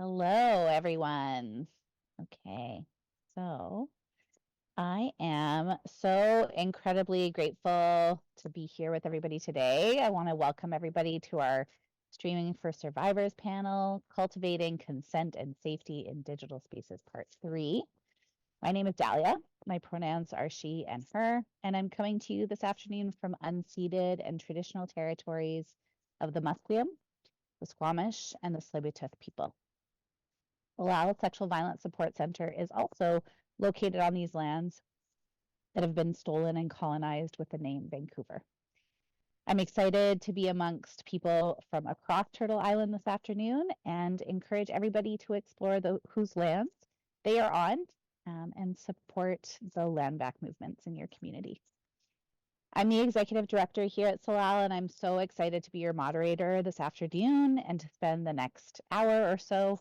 Hello, everyone. Okay, so I am so incredibly grateful to be here with everybody today. I want to welcome everybody to our Streaming for Survivors panel, Cultivating Consent and Safety in Digital Spaces, Part 3. My name is Dahlia. My pronouns are she and her, and I'm coming to you this afternoon from unceded and traditional territories of the Musqueam, the Squamish, and the Tsleil-Waututh people. Lao Sexual Violence Support Center is also located on these lands that have been stolen and colonized with the name Vancouver. I'm excited to be amongst people from across Turtle Island this afternoon and encourage everybody to explore whose lands they are on and support the land back movements in your community. I'm the executive director here at Salal, and I'm so excited to be your moderator this afternoon and to spend the next hour or so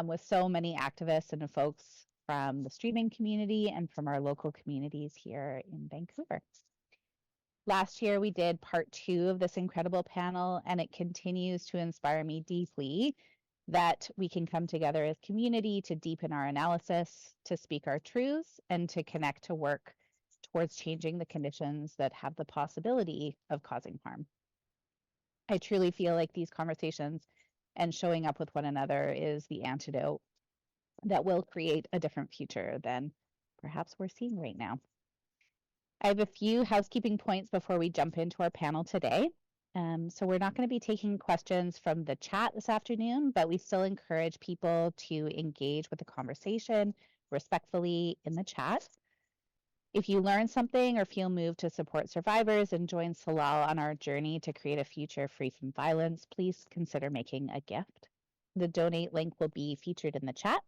with so many activists and folks from the streaming community and from our local communities here in Vancouver. Last year, we did part 2 of this incredible panel, and it continues to inspire me deeply that we can come together as community to deepen our analysis, to speak our truths, and to connect to work towards changing the conditions that have the possibility of causing harm. I truly feel like these conversations and showing up with one another is the antidote that will create a different future than perhaps we're seeing right now. I have a few housekeeping points before we jump into our panel today. So we're not going to be taking questions from the chat this afternoon, but we still encourage people to engage with the conversation respectfully in the chat. If you learn something or feel moved to support survivors and join Salal on our journey to create a future free from violence, please consider making a gift. The donate link will be featured in the chat.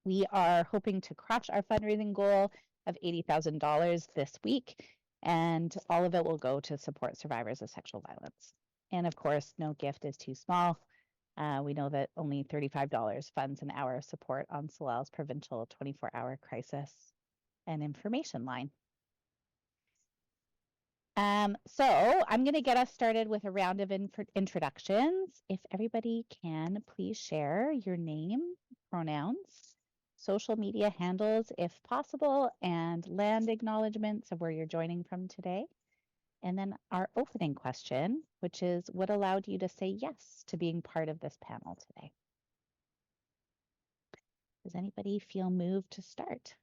We are hoping to crush our fundraising goal of $80,000 this week, and all of it will go to support survivors of sexual violence. And of course, no gift is too small. We know that only $35 funds an hour of support on Salal's provincial 24-hour crisis and information line. So I'm going to get us started with a round of introductions. If everybody can please share your name, pronouns, social media handles if possible, and land acknowledgements of where you're joining from today. And then our opening question, which is what allowed you to say yes to being part of this panel today? Does anybody feel moved to start?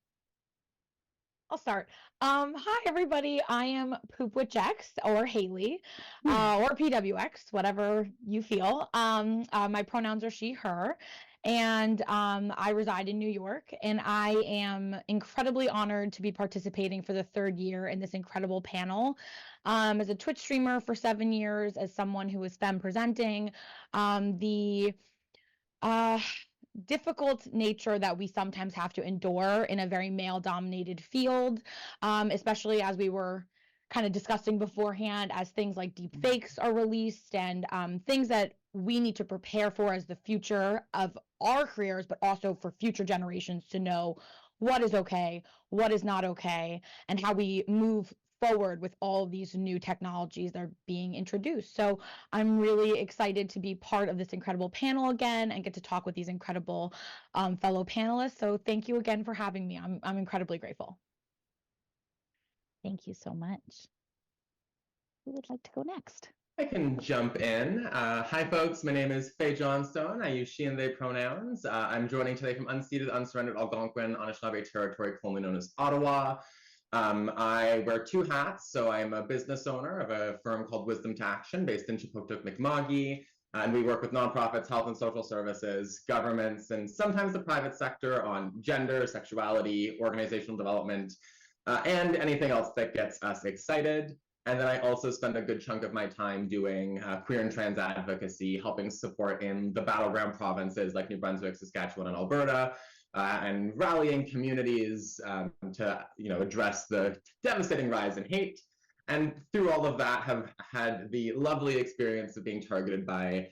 I'll start. Hi, everybody. I am Poop with Jex or Haley or PWX, whatever you feel. My pronouns are she, her, and I reside in New York, and I am incredibly honored to be participating for the 3rd year in this incredible panel. As a Twitch streamer for 7 years, as someone who is femme presenting, the difficult nature that we sometimes have to endure in a very male-dominated field, especially as we were kind of discussing beforehand, as things like deep fakes are released and things that we need to prepare for as the future of our careers, but also for future generations to know what is okay, what is not okay, and how we move forward with all of these new technologies that are being introduced. So I'm really excited to be part of this incredible panel again and get to talk with these incredible fellow panelists. So thank you again for having me. I'm incredibly grateful. Thank you so much. Who would like to go next? I can jump in. Hi, folks. My name is Faye Johnstone. I use she and they pronouns. I'm joining today from unceded, unsurrendered Algonquin, Anishinaabe territory, formerly known as Ottawa. I wear 2 hats. So I'm a business owner of a firm called Wisdom to Action based in Chipuktuk, Mi'kma'ki. And we work with nonprofits, health and social services, governments, and sometimes the private sector on gender, sexuality, organizational development, and anything else that gets us excited. And then I also spend a good chunk of my time doing queer and trans advocacy, helping support in the battleground provinces like New Brunswick, Saskatchewan, and Alberta, and rallying communities to address the devastating rise in hate. And through all of that, have had the lovely experience of being targeted by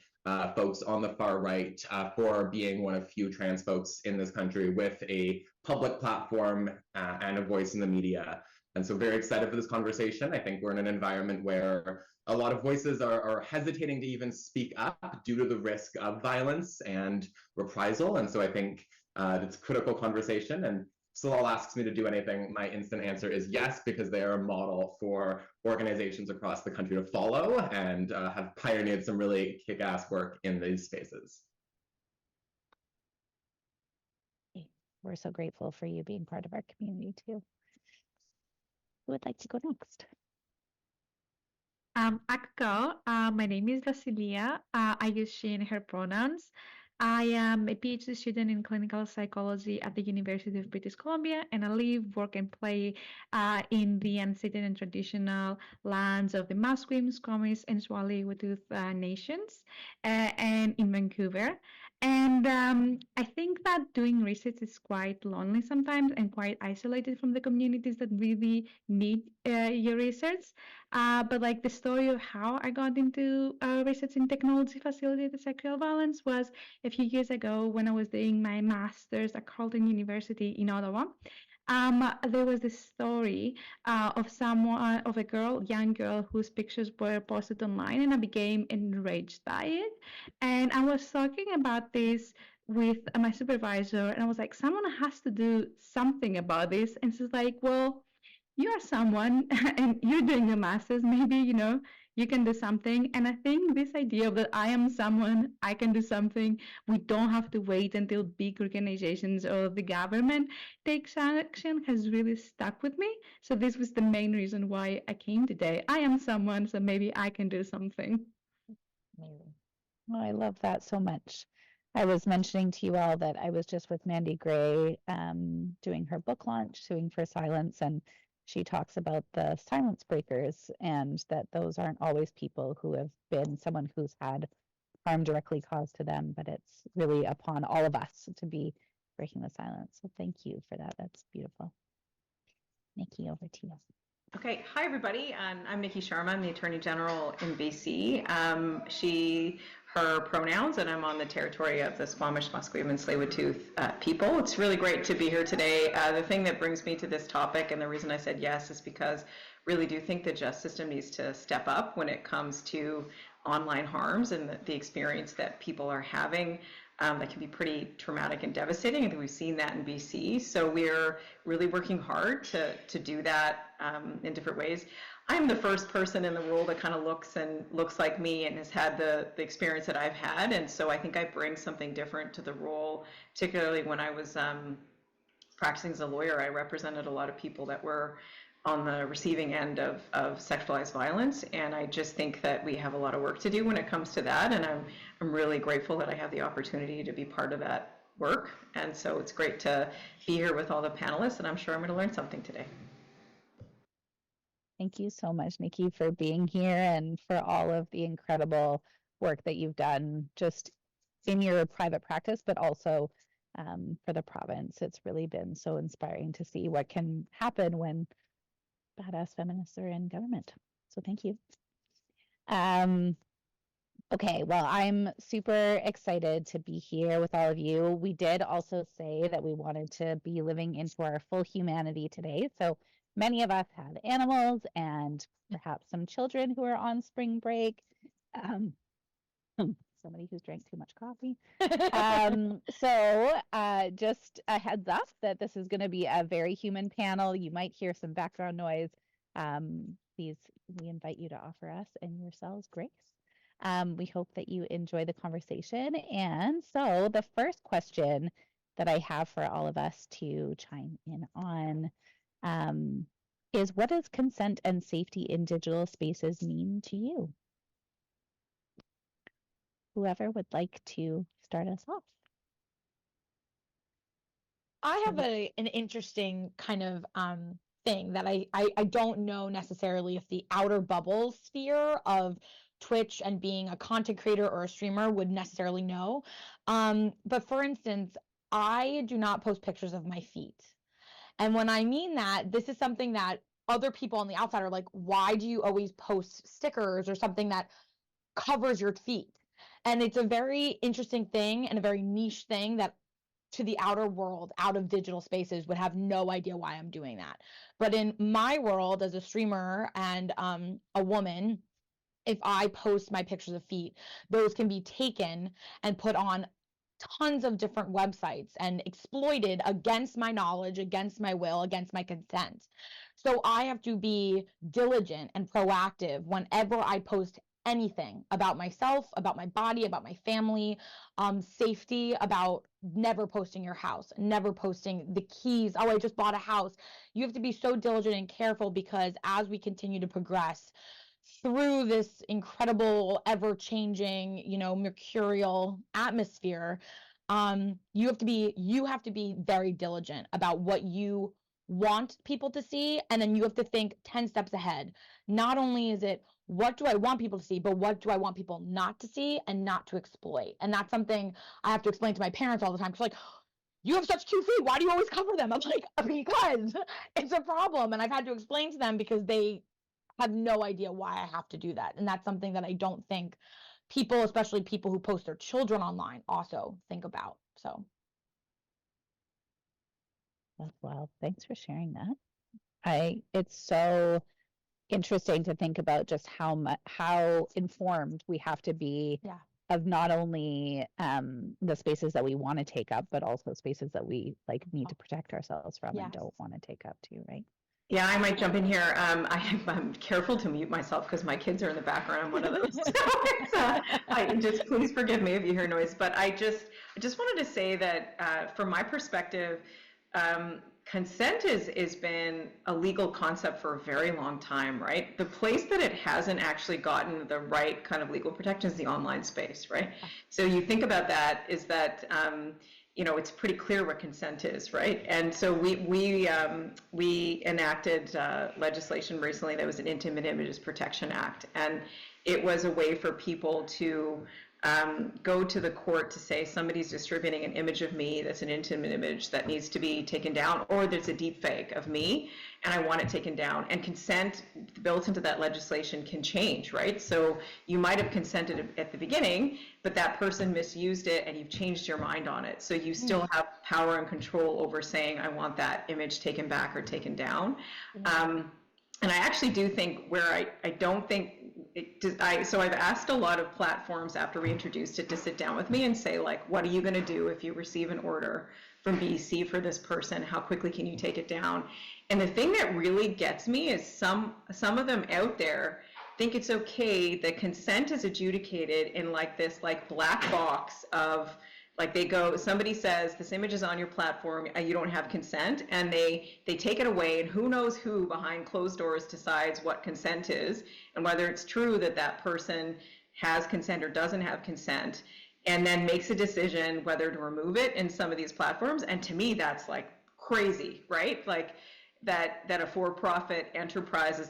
folks on the far right for being one of few trans folks in this country with a public platform and a voice in the media. And so very excited for this conversation. I think we're in an environment where a lot of voices are hesitating to even speak up due to the risk of violence and reprisal. And so I think it's a critical conversation. And Salal asks me to do anything. My instant answer is yes, because they are a model for organizations across the country to follow and have pioneered some really kick-ass work in these spaces. We're so grateful for you being part of our community too. Who would like to go next? I could go. My name is Vasilia. I use she and her pronouns. I am a PhD student in clinical psychology at the University of British Columbia, and I live, work, and play in the unceded and traditional lands of the Musqueam, Squamish, and Tsleil-Waututh nations, and in Vancouver. And I think that doing research is quite lonely sometimes and quite isolated from the communities that really need your research. But like the story of how I got into research in technology facilitated sexual violence was a few years ago when I was doing my master's at Carleton University in Ottawa. There was this story of young girl whose pictures were posted online, and I became enraged by it. And I was talking about this with my supervisor, and I was like, someone has to do something about this. And she's like, well, you are someone and you're doing a master's, maybe, you can do something. And I think this idea of that I am someone, I can do something, we don't have to wait until big organizations or the government takes action has really stuck with me. So this was the main reason why I came today. I am someone, so maybe I can do something. Amazing. Oh, I love that so much. I was mentioning to you all that I was just with Mandy Gray doing her book launch, Suing for Silence, and she talks about the silence breakers and that those aren't always people who have been someone who's had harm directly caused to them, but it's really upon all of us to be breaking the silence. So thank you for that. That's beautiful. Nikki, over to you. Okay, hi everybody. I'm Nikki Sharma. I'm the Attorney General in BC. She, her pronouns, and I'm on the territory of the Squamish, Musqueam, and Tsleil-Waututh people. It's really great to be here today. The thing that brings me to this topic, and the reason I said yes, is because I really do think the justice system needs to step up when it comes to online harms and the experience that people are having. That can be pretty traumatic and devastating. I think we've seen that in BC. So we're really working hard to do that in different ways. I'm the first person in the role that kind of looks like me and has had the experience that I've had. And so I think I bring something different to the role, particularly when I was practicing as a lawyer. I represented a lot of people that were on the receiving end of sexualized violence, and I just think that we have a lot of work to do when it comes to that, and I'm really grateful that I have the opportunity to be part of that work. And so it's great to be here with all the panelists, and I'm sure I'm going to learn something today. Thank you so much, Nikki, for being here and for all of the incredible work that you've done just in your private practice, but also for the province. It's really been so inspiring to see what can happen when badass feminists are in government. So thank you. Okay, well, I'm super excited to be here with all of you. We did also say that we wanted to be living into our full humanity today. So many of us have animals and perhaps some children who are on spring break. Somebody who's drank too much coffee. So just a heads up that this is going to be a very human panel. You might hear some background noise. Please, we invite you to offer us and yourselves grace. We hope that you enjoy the conversation. And so the first question that I have for all of us to chime in on is, what does consent and safety in digital spaces mean to you? Whoever would like to start us off. I have an interesting kind of thing that I don't know necessarily if the outer bubble sphere of Twitch and being a content creator or a streamer would necessarily know. But for instance, I do not post pictures of my feet. And when I mean that, this is something that other people on the outside are like, why do you always post stickers or something that covers your feet? And it's a very interesting thing and a very niche thing that to the outer world, out of digital spaces, would have no idea why I'm doing that. But in my world as a streamer and a woman, if I post my pictures of feet, those can be taken and put on tons of different websites and exploited against my knowledge, against my will, against my consent. So I have to be diligent and proactive whenever I post anything about myself, about my body, about my family, safety, about never posting your house, never posting the keys. Oh, I just bought a house. You have to be so diligent and careful, because as we continue to progress through this incredible, ever-changing, mercurial atmosphere, you have to be very diligent about what you want people to see, and then you have to think 10 steps ahead. Not only is it what do I want people to see, but what do I want people not to see and not to exploit? And that's something I have to explain to my parents all the time. It's like, you have such cute feet. Why do you always cover them? I'm like, because it's a problem. And I've had to explain to them because they have no idea why I have to do that. And that's something that I don't think people, especially people who post their children online, also think about. So That's wild. Thanks for sharing that. It's so interesting to think about just how informed we have to be yeah, of not only the spaces that we want to take up, but also spaces that we like need to protect ourselves from and Yes. don't want to take up too, right? Yeah, I might jump in here. I'm careful to mute myself because my kids are in the background. I'm one of those. So just please forgive me if you hear noise. But I just wanted to say that from my perspective, consent is been a legal concept for a very long time, right? The place that it hasn't actually gotten the right kind of legal protection is the online space, right? So you think about that, is that it's pretty clear what consent is, right? And so we enacted legislation recently that was an Intimate Images Protection Act, and it was a way for people to go to the court to say somebody's distributing an image of me that's an intimate image that needs to be taken down, or there's a deep fake of me and I want it taken down. And consent built into that legislation can change, right? So you might have consented at the beginning, but that person misused it and you've changed your mind on it. So you still have power and control over saying, I want that image taken back or taken down. And I actually do think where I don't think so I've asked a lot of platforms after we introduced it to sit down with me and say, like, what are you going to do if you receive an order from BC for this person? How quickly can you take it down? And the thing that really gets me is some of them out there think it's okay that consent is adjudicated in like this like black box of like somebody says this image is on your platform, you don't have consent, and they take it away, and who knows who behind closed doors decides what consent is and whether it's true that that person has consent or doesn't have consent, and then makes a decision whether to remove it in some of these platforms. And to me, that's like crazy, right? Like that a for-profit enterprise is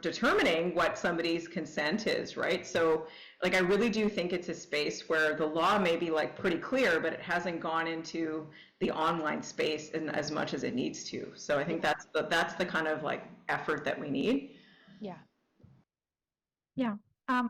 determining what somebody's consent is, right? So like I really do think it's a space where the law may be like pretty clear, but it hasn't gone into the online space in as much as it needs to. So I think that's the kind of like effort that we need. yeah. Yeah.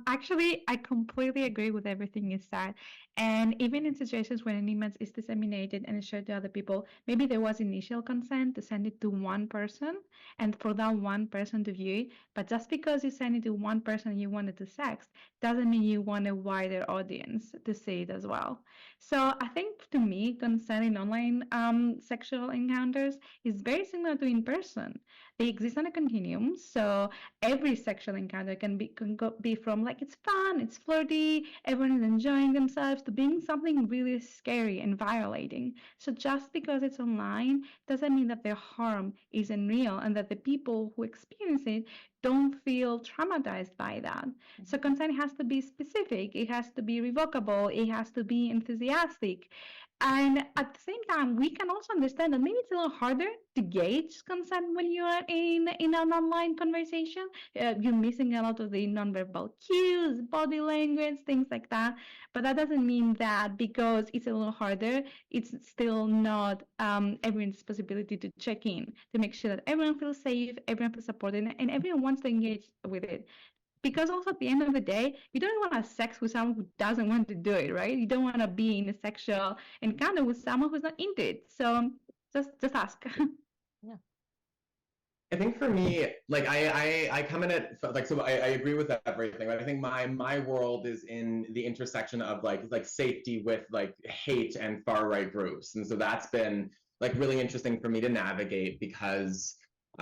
Actually, I completely agree with everything you said. And even in situations when an image is disseminated and is shared to other people, maybe there was initial consent to send it to one person and for that one person to view it. But just because you send it to one person and you want it to sext, doesn't mean you want a wider audience to see it as well. So I think to me, consent in online sexual encounters is very similar to in person. They exist on a continuum. So every sexual encounter can be from like it's fun, it's flirty, everyone is enjoying themselves, to being something really scary and violating. So just because it's online doesn't mean that the harm isn't real and that the people who experience it don't feel traumatized by that. So consent has to be specific, it has to be revocable, it has to be enthusiastic. And at the same time, we can also understand that maybe it's a little harder to gauge consent when you are in an online conversation. You're missing a lot of the nonverbal cues, body language, things like that. But that doesn't mean that because it's a little harder, it's still not everyone's possibility to check in to make sure that everyone feels safe, everyone feels supported, and everyone wants to engage with it. Because also at the end of the day, you don't want to have sex with someone who doesn't want to do it, right? You don't want to be in a sexual encounter with someone who's not into it. So just ask. Yeah. I think for me, like I come in it like, so I agree with everything, but I think my world is in the intersection of like safety with like hate and far right groups, and so that's been like really interesting for me to navigate because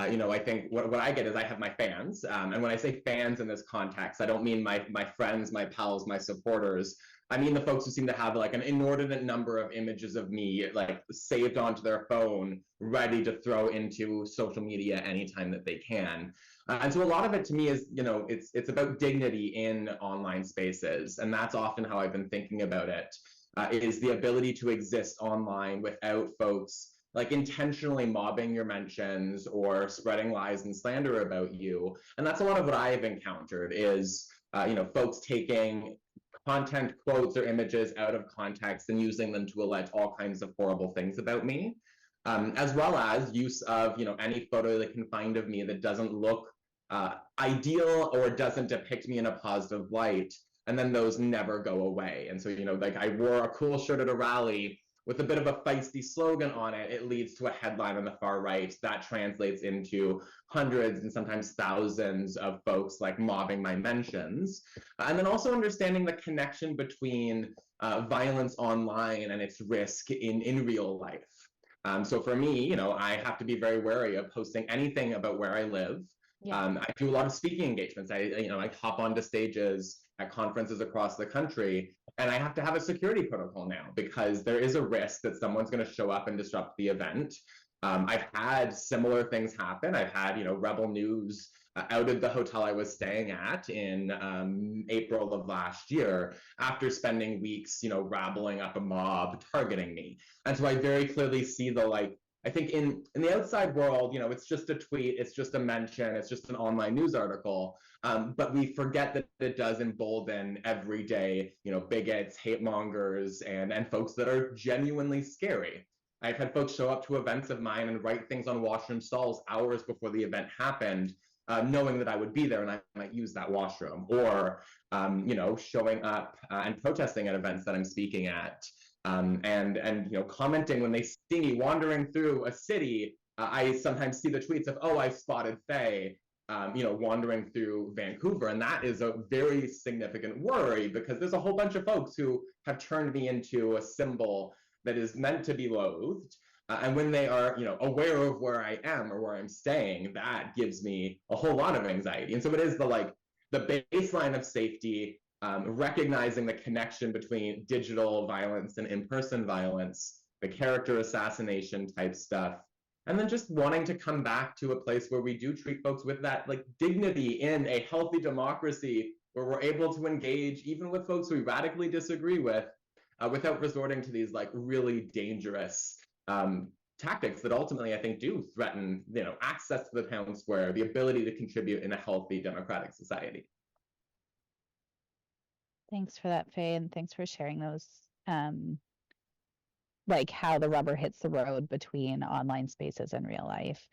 you know, I think what I get is I have my fans, and when I say fans in this context, I don't mean my friends, my pals, my supporters. I mean the folks who seem to have like an inordinate number of images of me like saved onto their phone, ready to throw into social media anytime that they can. And so a lot of it to me is, you know, it's about dignity in online spaces, and that's often how I've been thinking about it. Is the ability to exist online without folks like intentionally mobbing your mentions or spreading lies and slander about you. And that's a lot of what I've encountered is, you know, folks taking content quotes or images out of context and using them to allege all kinds of horrible things about me, as well as use of, you know, any photo they can find of me that doesn't look ideal or doesn't depict me in a positive light, and then those never go away. And so, you know, like I wore a cool shirt at a rally with a bit of a feisty slogan on it, it leads to a headline on the far right that translates into hundreds and sometimes thousands of folks like mobbing my mentions. And then also understanding the connection between violence online and its risk in real life. So for me, you know, I have to be very wary of posting anything about where I live. Yeah. I do a lot of speaking engagements. I hop onto stages at conferences across the country, and I have to have a security protocol now because there is a risk that someone's going to show up and disrupt the event. I've had similar things happen. I've had, you know, Rebel News outed the hotel I was staying at in April of last year after spending weeks, you know, rabbling up a mob targeting me. And so I very clearly see the like, I think in the outside world, you know, it's just a tweet, it's just a mention, it's just an online news article. But we forget that it does embolden everyday, you know, bigots, hate mongers, and folks that are genuinely scary. I've had folks show up to events of mine and write things on washroom stalls hours before the event happened, knowing that I would be there and I might use that washroom, or you know, showing up and protesting at events that I'm speaking at, and you know, commenting when they see me wandering through a city. I sometimes see the tweets of, "Oh, I spotted Faye." You know, wandering through Vancouver, and that is a very significant worry because there's a whole bunch of folks who have turned me into a symbol that is meant to be loathed. And when they are, you know, aware of where I am or where I'm staying, that gives me a whole lot of anxiety. And so it is the like the baseline of safety, recognizing the connection between digital violence and in-person violence, the character assassination type stuff, and then just wanting to come back to a place where we do treat folks with that like dignity in a healthy democracy where we're able to engage even with folks we radically disagree with, without resorting to these like really dangerous tactics that ultimately I think do threaten, you know, access to the town square, the ability to contribute in a healthy democratic society. Thanks for that, Faye, and thanks for sharing those, like how the rubber hits the road between online spaces and real life.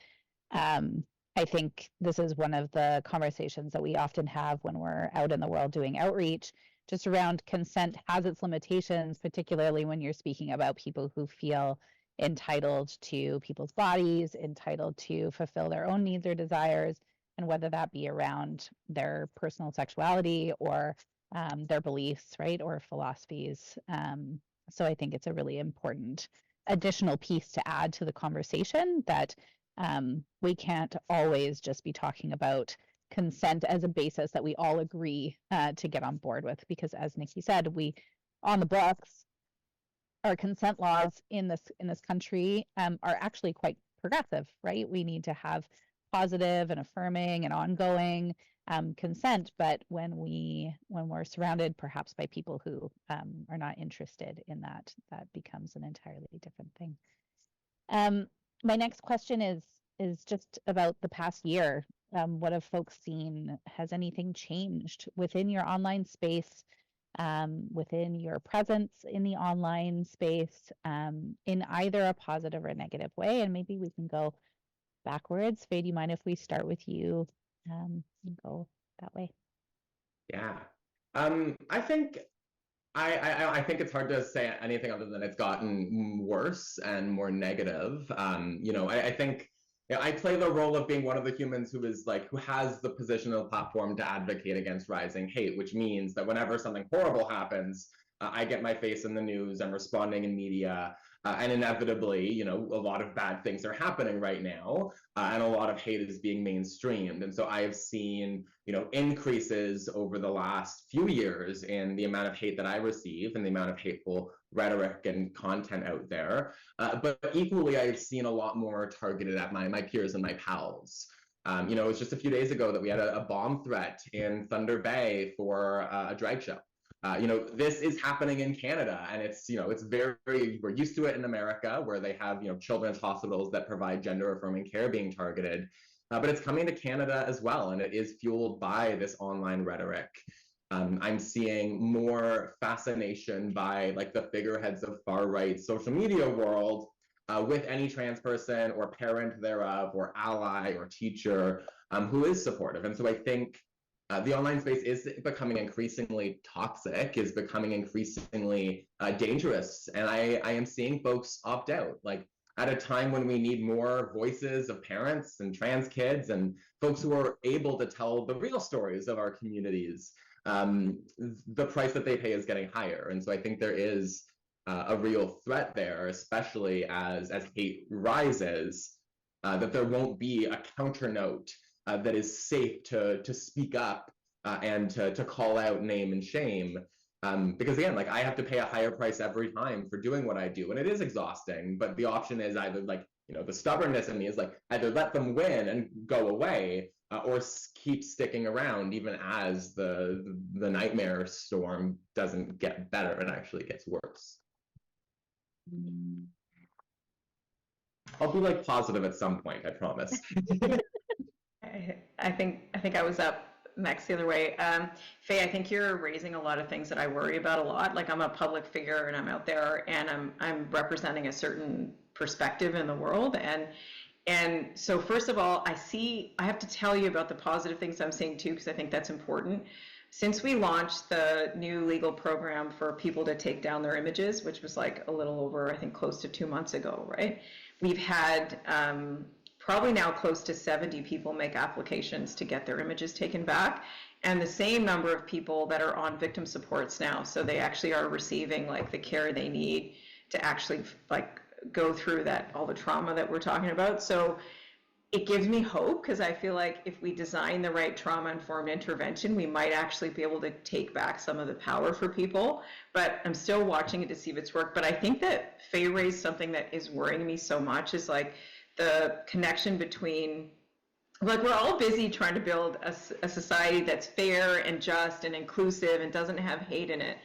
I think this is one of the conversations that we often have when we're out in the world doing outreach, just around consent has its limitations, particularly when you're speaking about people who feel entitled to people's bodies, entitled to fulfill their own needs or desires, and whether that be around their personal sexuality or their beliefs, right, or philosophies. So I think it's a really important additional piece to add to the conversation that we can't always just be talking about consent as a basis that we all agree to get on board with, because as Nikki said, we on the books, our consent laws in this country are actually quite progressive, right? We need to have positive and affirming and ongoing consent, but when we're surrounded perhaps by people who are not interested in that, that becomes an entirely different thing. My next question is just about the past year. What have folks seen? Has anything changed within your online space, within your presence in the online space, in either a positive or a negative way? And maybe we can go backwards. Faye, do you mind if we start with you and go that way? Yeah. I think I think it's hard to say anything other than it's gotten worse and more negative. You know, I think Yeah, I play the role of being one of the humans who is like, who has the position of the platform to advocate against rising hate, which means that whenever something horrible happens, I get my face in the news, I'm responding in media, and inevitably, you know, a lot of bad things are happening right now, and a lot of hate is being mainstreamed. And so I have seen, you know, increases over the last few years in the amount of hate that I receive and the amount of hateful rhetoric and content out there. But equally, I've seen a lot more targeted at my peers and my pals. You know, it was just a few days ago that we had a bomb threat in Thunder Bay for a drag show. You know, this is happening in Canada, and it's, you know, it's very, we're used to it in America where they have, you know, children's hospitals that provide gender affirming care being targeted. But it's coming to Canada as well, and it is fueled by this online rhetoric. I'm seeing more fascination by like the figureheads of far right social media world with any trans person or parent thereof or ally or teacher who is supportive. And so I think the online space is becoming increasingly toxic, is becoming increasingly dangerous. And I am seeing folks opt out. Like at a time when we need more voices of parents and trans kids and folks who are able to tell the real stories of our communities, the price that they pay is getting higher. And so I think there is a real threat there, especially as hate rises, that there won't be a counter note that is safe to speak up and to call out name and shame. Because again, like I have to pay a higher price every time for doing what I do, and it is exhausting. But the option is either like, you know, the stubbornness in me is like either let them win and go away, or keep sticking around even as the nightmare storm doesn't get better, it actually gets worse. I'll be like positive at some point, I promise. I think I was up next the other way. Faye, I think you're raising a lot of things that I worry about a lot. Like I'm a public figure and I'm out there and I'm representing a certain perspective in the world. And so first of all, I have to tell you about the positive things I'm seeing too, because I think that's important. Since we launched the new legal program for people to take down their images, which was like a little over, I think close to 2 months ago, right? We've had probably now close to 70 people make applications to get their images taken back, and the same number of people that are on victim supports now. So they actually are receiving like the care they need to actually like go through that, all the trauma that we're talking about. So it gives me hope, because I feel like if we design the right trauma-informed intervention, we might actually be able to take back some of the power for people. But I'm still watching it to see if it's worked. But I think that Faye raised something that is worrying me so much, is like the connection between, like we're all busy trying to build a society that's fair and just and inclusive and doesn't have hate in it.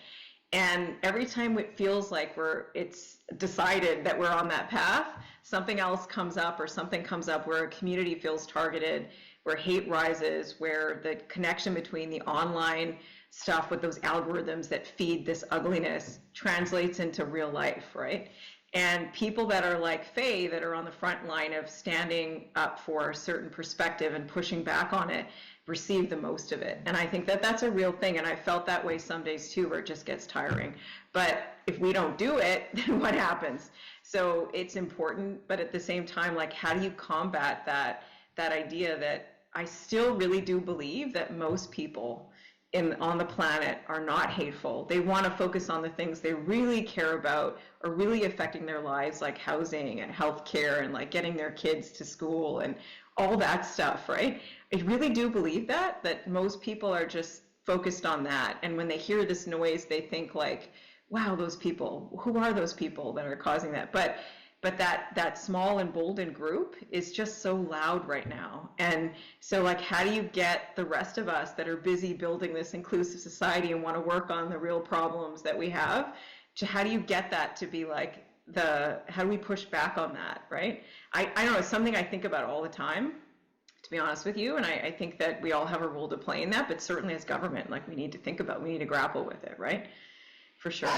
And every time it feels like it's decided that we're on that path, something else comes up, or something comes up where a community feels targeted, where hate rises, where the connection between the online stuff with those algorithms that feed this ugliness translates into real life, right? And people that are like Faye, that are on the front line of standing up for a certain perspective and pushing back on it, receive the most of it. And I think that that's a real thing. And I felt that way some days too, where it just gets tiring. But if we don't do it, then what happens? So it's important, but at the same time, like, how do you combat that idea that I still really do believe that most people on the planet are not hateful. They want to focus on the things they really care about, or really affecting their lives, like housing and healthcare and like getting their kids to school and all that stuff, right? I really do believe that most people are just focused on that. And when they hear this noise, they think like, wow, those people, who are those people that are causing that? But that small emboldened group is just so loud right now. And so like, how do you get the rest of us that are busy building this inclusive society and want to work on the real problems that we have, how do you get that to be like how do we push back on that, right? I don't know, it's something I think about all the time, to be honest with you. And I think that we all have a role to play in that, but certainly as government, like we need to grapple with it, right? For sure.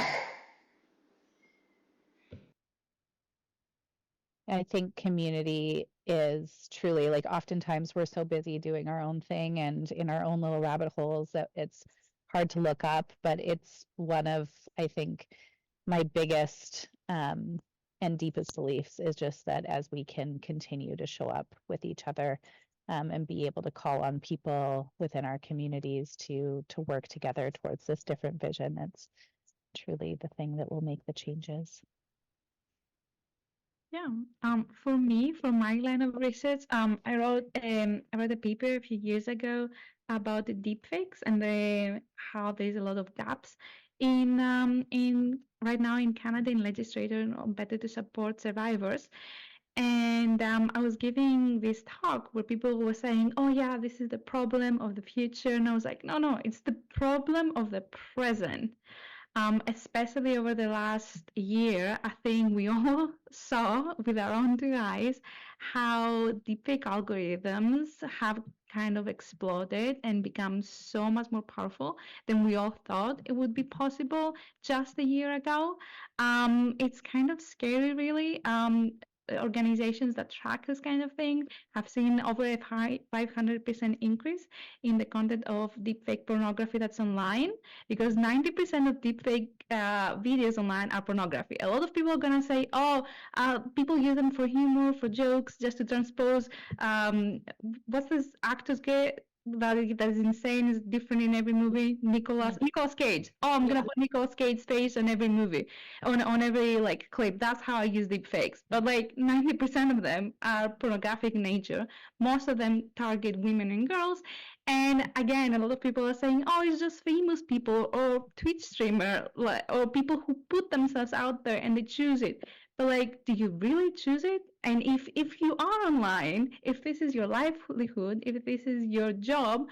I think community is truly, like, oftentimes we're so busy doing our own thing and in our own little rabbit holes that it's hard to look up, but it's one of, I think, my biggest and deepest beliefs is just that as we can continue to show up with each other, and be able to call on people within our communities to work together towards this different vision, it's truly the thing that will make the changes. Yeah. For me, for my line of research, I wrote a paper a few years ago about the deepfakes and how there's a lot of gaps in right now in Canada in legislation on better to support survivors. And I was giving this talk where people were saying, "Oh yeah, this is the problem of the future," and I was like, "No, it's the problem of the present." Especially over the last year, I think we all saw with our own two eyes how deepfake algorithms have kind of exploded and become so much more powerful than we all thought it would be possible just a year ago. It's kind of scary, really. Organizations that track this kind of thing have seen over a high 500% increase in the content of deepfake pornography that's online, because 90% of deepfake videos online are pornography. A lot of people are going to say, oh, people use them for humor, for jokes, just to transpose. What's this actor's get? That is insane, is different in every movie. Nicolas Cage. Oh, I'm gonna put Nicolas Cage's face on every movie, on every like clip. That's how I use deepfakes. But like 90% of them are pornographic in nature. Most of them target women and girls. And again, a lot of people are saying, oh, it's just famous people or Twitch streamer or people who put themselves out there and they choose it. But like, do you really choose it? And if you are online, if this is your livelihood, if this is your job,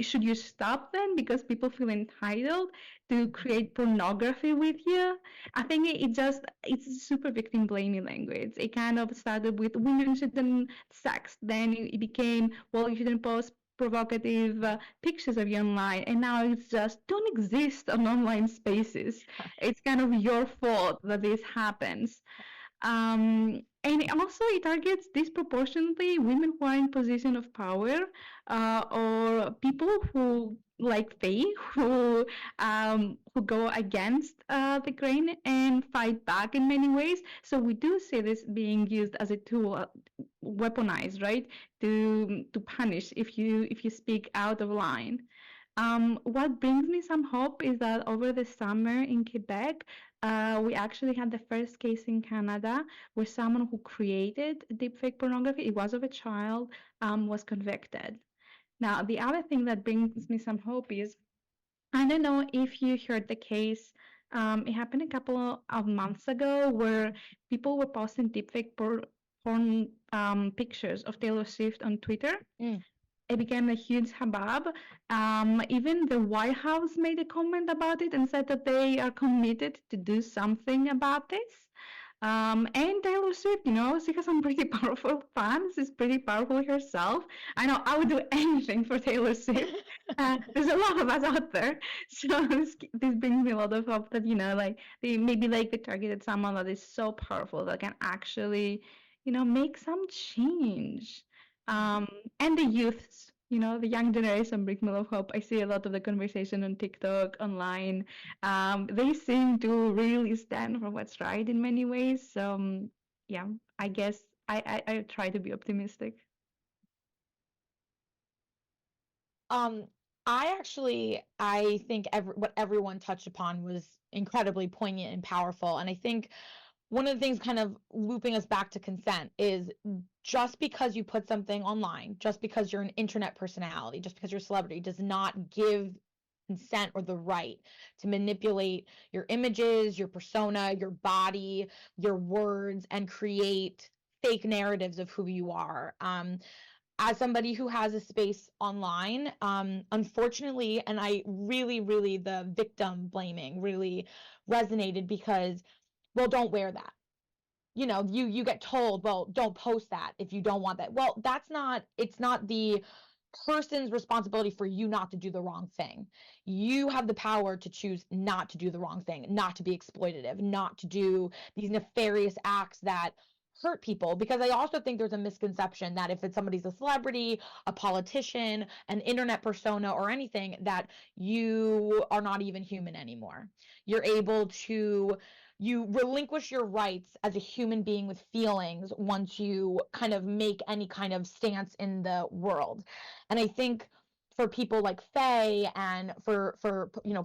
should you stop then because people feel entitled to create pornography with you? I think it's super victim blaming language. It kind of started with women shouldn't sex, then it became, well, you shouldn't post provocative pictures of you online, and now it's just don't exist on online spaces. It's kind of your fault that this happens. And also it targets disproportionately women who are in position of power, or people who like Faye, who go against the grain and fight back in many ways. So we do see this being used as a tool, weaponized, right, to punish if you speak out of line. What brings me some hope is that over the summer in Quebec, we actually had the first case in Canada where someone who created deepfake pornography, it was of a child, was convicted. Now, the other thing that brings me some hope is, I don't know if you heard the case. It happened a couple of months ago where people were posting deepfake porn pictures of Taylor Swift on Twitter. It became a huge hubbub. Even the White House made a comment about it and said that they are committed to do something about this. And Taylor Swift, she has some pretty powerful fans. She's pretty powerful herself. I know I would do anything for Taylor Swift. There's a lot of us out there. So this brings me a lot of hope that, like they targeted someone that is so powerful that can actually, make some change. And the youths, the young generation brings me a lot of hope. I see a lot of the conversation on TikTok, online. They seem to really stand for what's right in many ways. So, yeah, I guess I try to be optimistic. I think what everyone touched upon was incredibly poignant and powerful. And I think one of the things kind of looping us back to consent is just because you put something online, just because you're an internet personality, just because you're a celebrity, does not give consent or the right to manipulate your images, your persona, your body, your words, and create fake narratives of who you are. As somebody who has a space online, unfortunately, and I really, the victim blaming really resonated because, well, don't wear that. You get told, well, don't post that if you don't want that. Well, it's not the person's responsibility for you not to do the wrong thing. You have the power to choose not to do the wrong thing, not to be exploitative, not to do these nefarious acts that hurt people. Because I also think there's a misconception that if somebody's a celebrity, a politician, an internet persona, or anything, that you are not even human anymore. You're able to you relinquish your rights as a human being with feelings once you kind of make any kind of stance in the world. And I think for people like Faye and for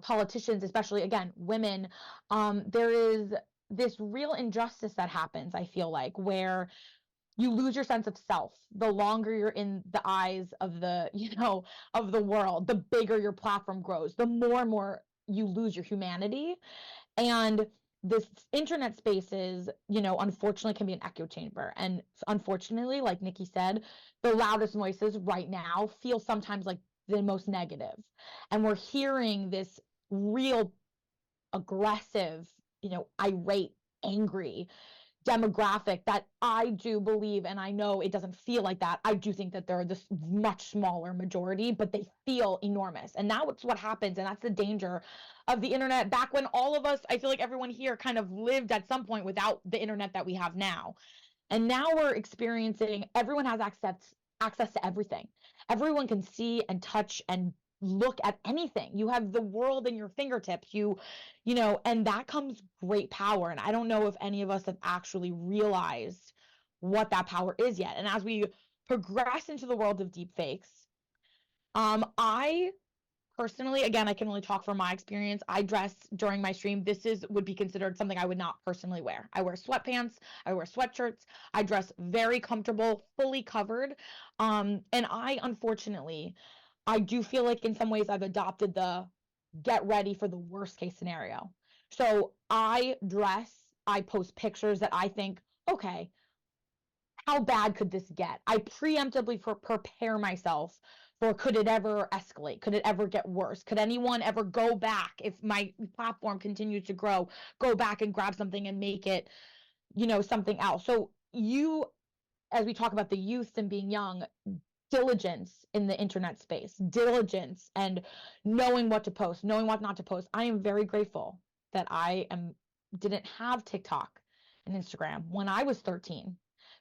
politicians, especially again women, there is this real injustice that happens, I feel like, where you lose your sense of self the longer you're in the eyes of the of the world. The bigger your platform grows, the more and more you lose your humanity. And this internet spaces, unfortunately can be an echo chamber. And unfortunately, like Nikki said, the loudest voices right now feel sometimes like the most negative. And we're hearing this real aggressive, irate, angry demographic that I do believe, and I know it doesn't feel like that. I do think that they're this much smaller majority, but they feel enormous. And that's what happens. And that's the danger of the internet. Back when all of us, I feel like everyone here kind of lived at some point without the internet that we have now. And now we're experiencing, everyone has access to everything. Everyone can see and touch and look at anything. You have the world in your fingertips. And that comes great power. And I don't know if any of us have actually realized what that power is yet. And as we progress into the world of deep fakes, I personally, again, I can only talk from my experience. I dress during my stream. Would be considered something I would not personally wear. I wear sweatpants, I wear sweatshirts, I dress very comfortable, fully covered. And unfortunately, I do feel like in some ways I've adopted the get ready for the worst case scenario. So I post pictures that I think, okay, how bad could this get? I preemptively prepare myself for, could it ever escalate? Could it ever get worse? Could anyone ever go back if my platform continues to grow, go back and grab something and make it, something else? So as we talk about the youth and being young, diligence in the internet space, diligence and knowing what to post, knowing what not to post. I am very grateful that didn't have TikTok and Instagram when I was 13,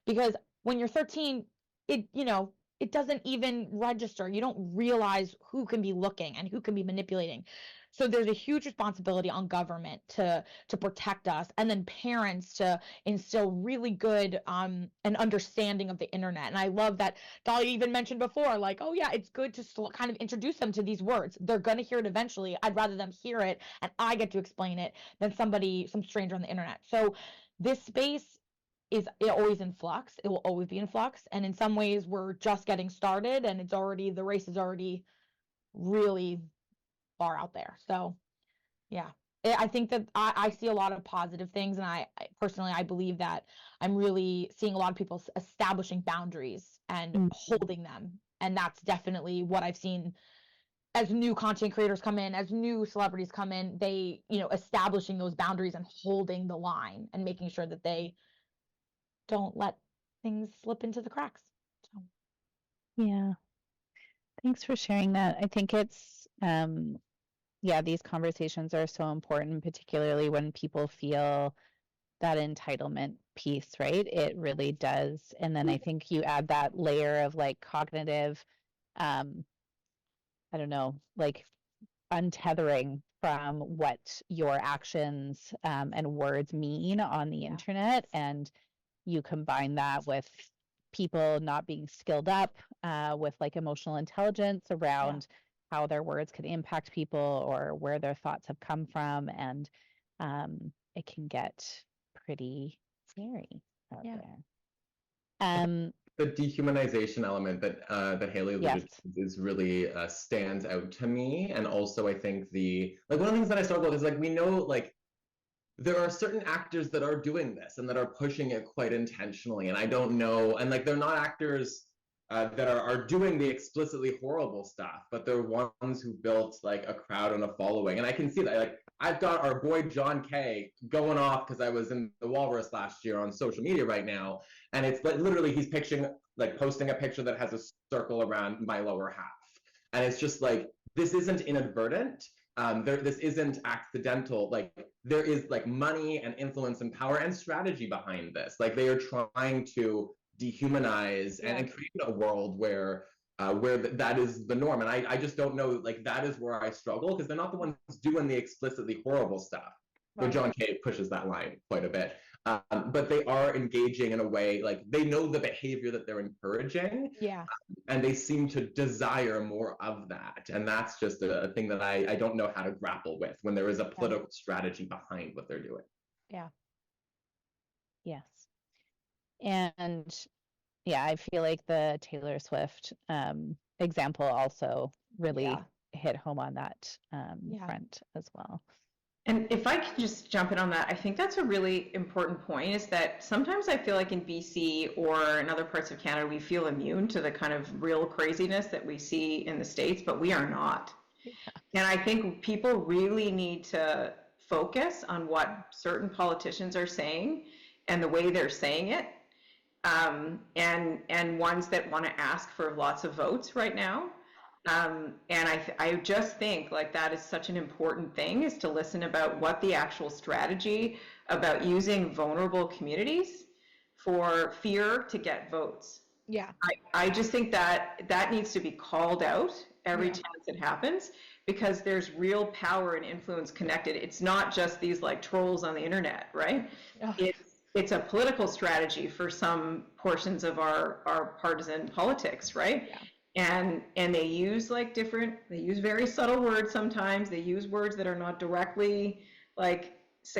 because when you're 13, it doesn't even register. You don't realize who can be looking and who can be manipulating. So there's a huge responsibility on government to protect us, and then parents to instill really good an understanding of the internet. And I love that Dolly even mentioned before, like, oh yeah, it's good to kind of introduce them to these words. They're going to hear it eventually. I'd rather them hear it and I get to explain it than some stranger on the internet. So this space is always in flux. It will always be in flux. And in some ways we're just getting started, and the race is already really far out there. So yeah, I think that I see a lot of positive things, and I personally, I believe that I'm really seeing a lot of people establishing boundaries and holding them. And that's definitely what I've seen as new content creators come in, as new celebrities come in, they, establishing those boundaries and holding the line and making sure that they don't let things slip into the cracks. So Yeah. Thanks for sharing that. I think it's these conversations are so important, particularly when people feel that entitlement piece, right? It really does. And then I think you add that layer of like cognitive, I don't know, like untethering from what your actions and words mean on the internet. And you combine that with people not being skilled up with like emotional intelligence around how their words could impact people or where their thoughts have come from. And it can get pretty scary out there. The dehumanization element that Haley alluded to is really stands out to me. And also I think one of the things that I struggle with is like, we know like there are certain actors that are doing this and that are pushing it quite intentionally. And I don't know, and like they're not actors that are doing the explicitly horrible stuff, but they're ones who built like a crowd and a following. And I can see that, like I've got our boy John Kay going off because I was in the Walrus last year on social media right now, and it's like literally he's posting a picture that has a circle around my lower half, and it's just like, this isn't inadvertent. This isn't accidental. Like there is like money and influence and power and strategy behind this. Like they are trying to dehumanize and create a world where that is the norm. And I just don't know, like that is where I struggle, because they're not the ones doing the explicitly horrible stuff. Though John Kay pushes that line quite a bit. But they are engaging in a way, like they know the behavior that they're encouraging, Yeah. and they seem to desire more of that. And that's just a thing that I don't know how to grapple with when there is a political strategy behind what they're doing. Yeah. Yes. And yeah, I feel like the Taylor Swift example also really hit home on that front as well. And if I could just jump in on that, I think that's a really important point, is that sometimes I feel like in BC or in other parts of Canada, we feel immune to the kind of real craziness that we see in the States, but we are not. Yeah. And I think people really need to focus on what certain politicians are saying and the way they're saying it. And ones that want to ask for lots of votes right now. And I just think like that is such an important thing, is to listen about what the actual strategy about using vulnerable communities for fear to get votes. Yeah. I just think that that needs to be called out every chance it happens, because there's real power and influence connected. It's not just these like trolls on the internet, right? Oh. It's a political strategy for some portions of our partisan politics, right? Yeah. And they use like they use very subtle words sometimes. They use words that are not directly like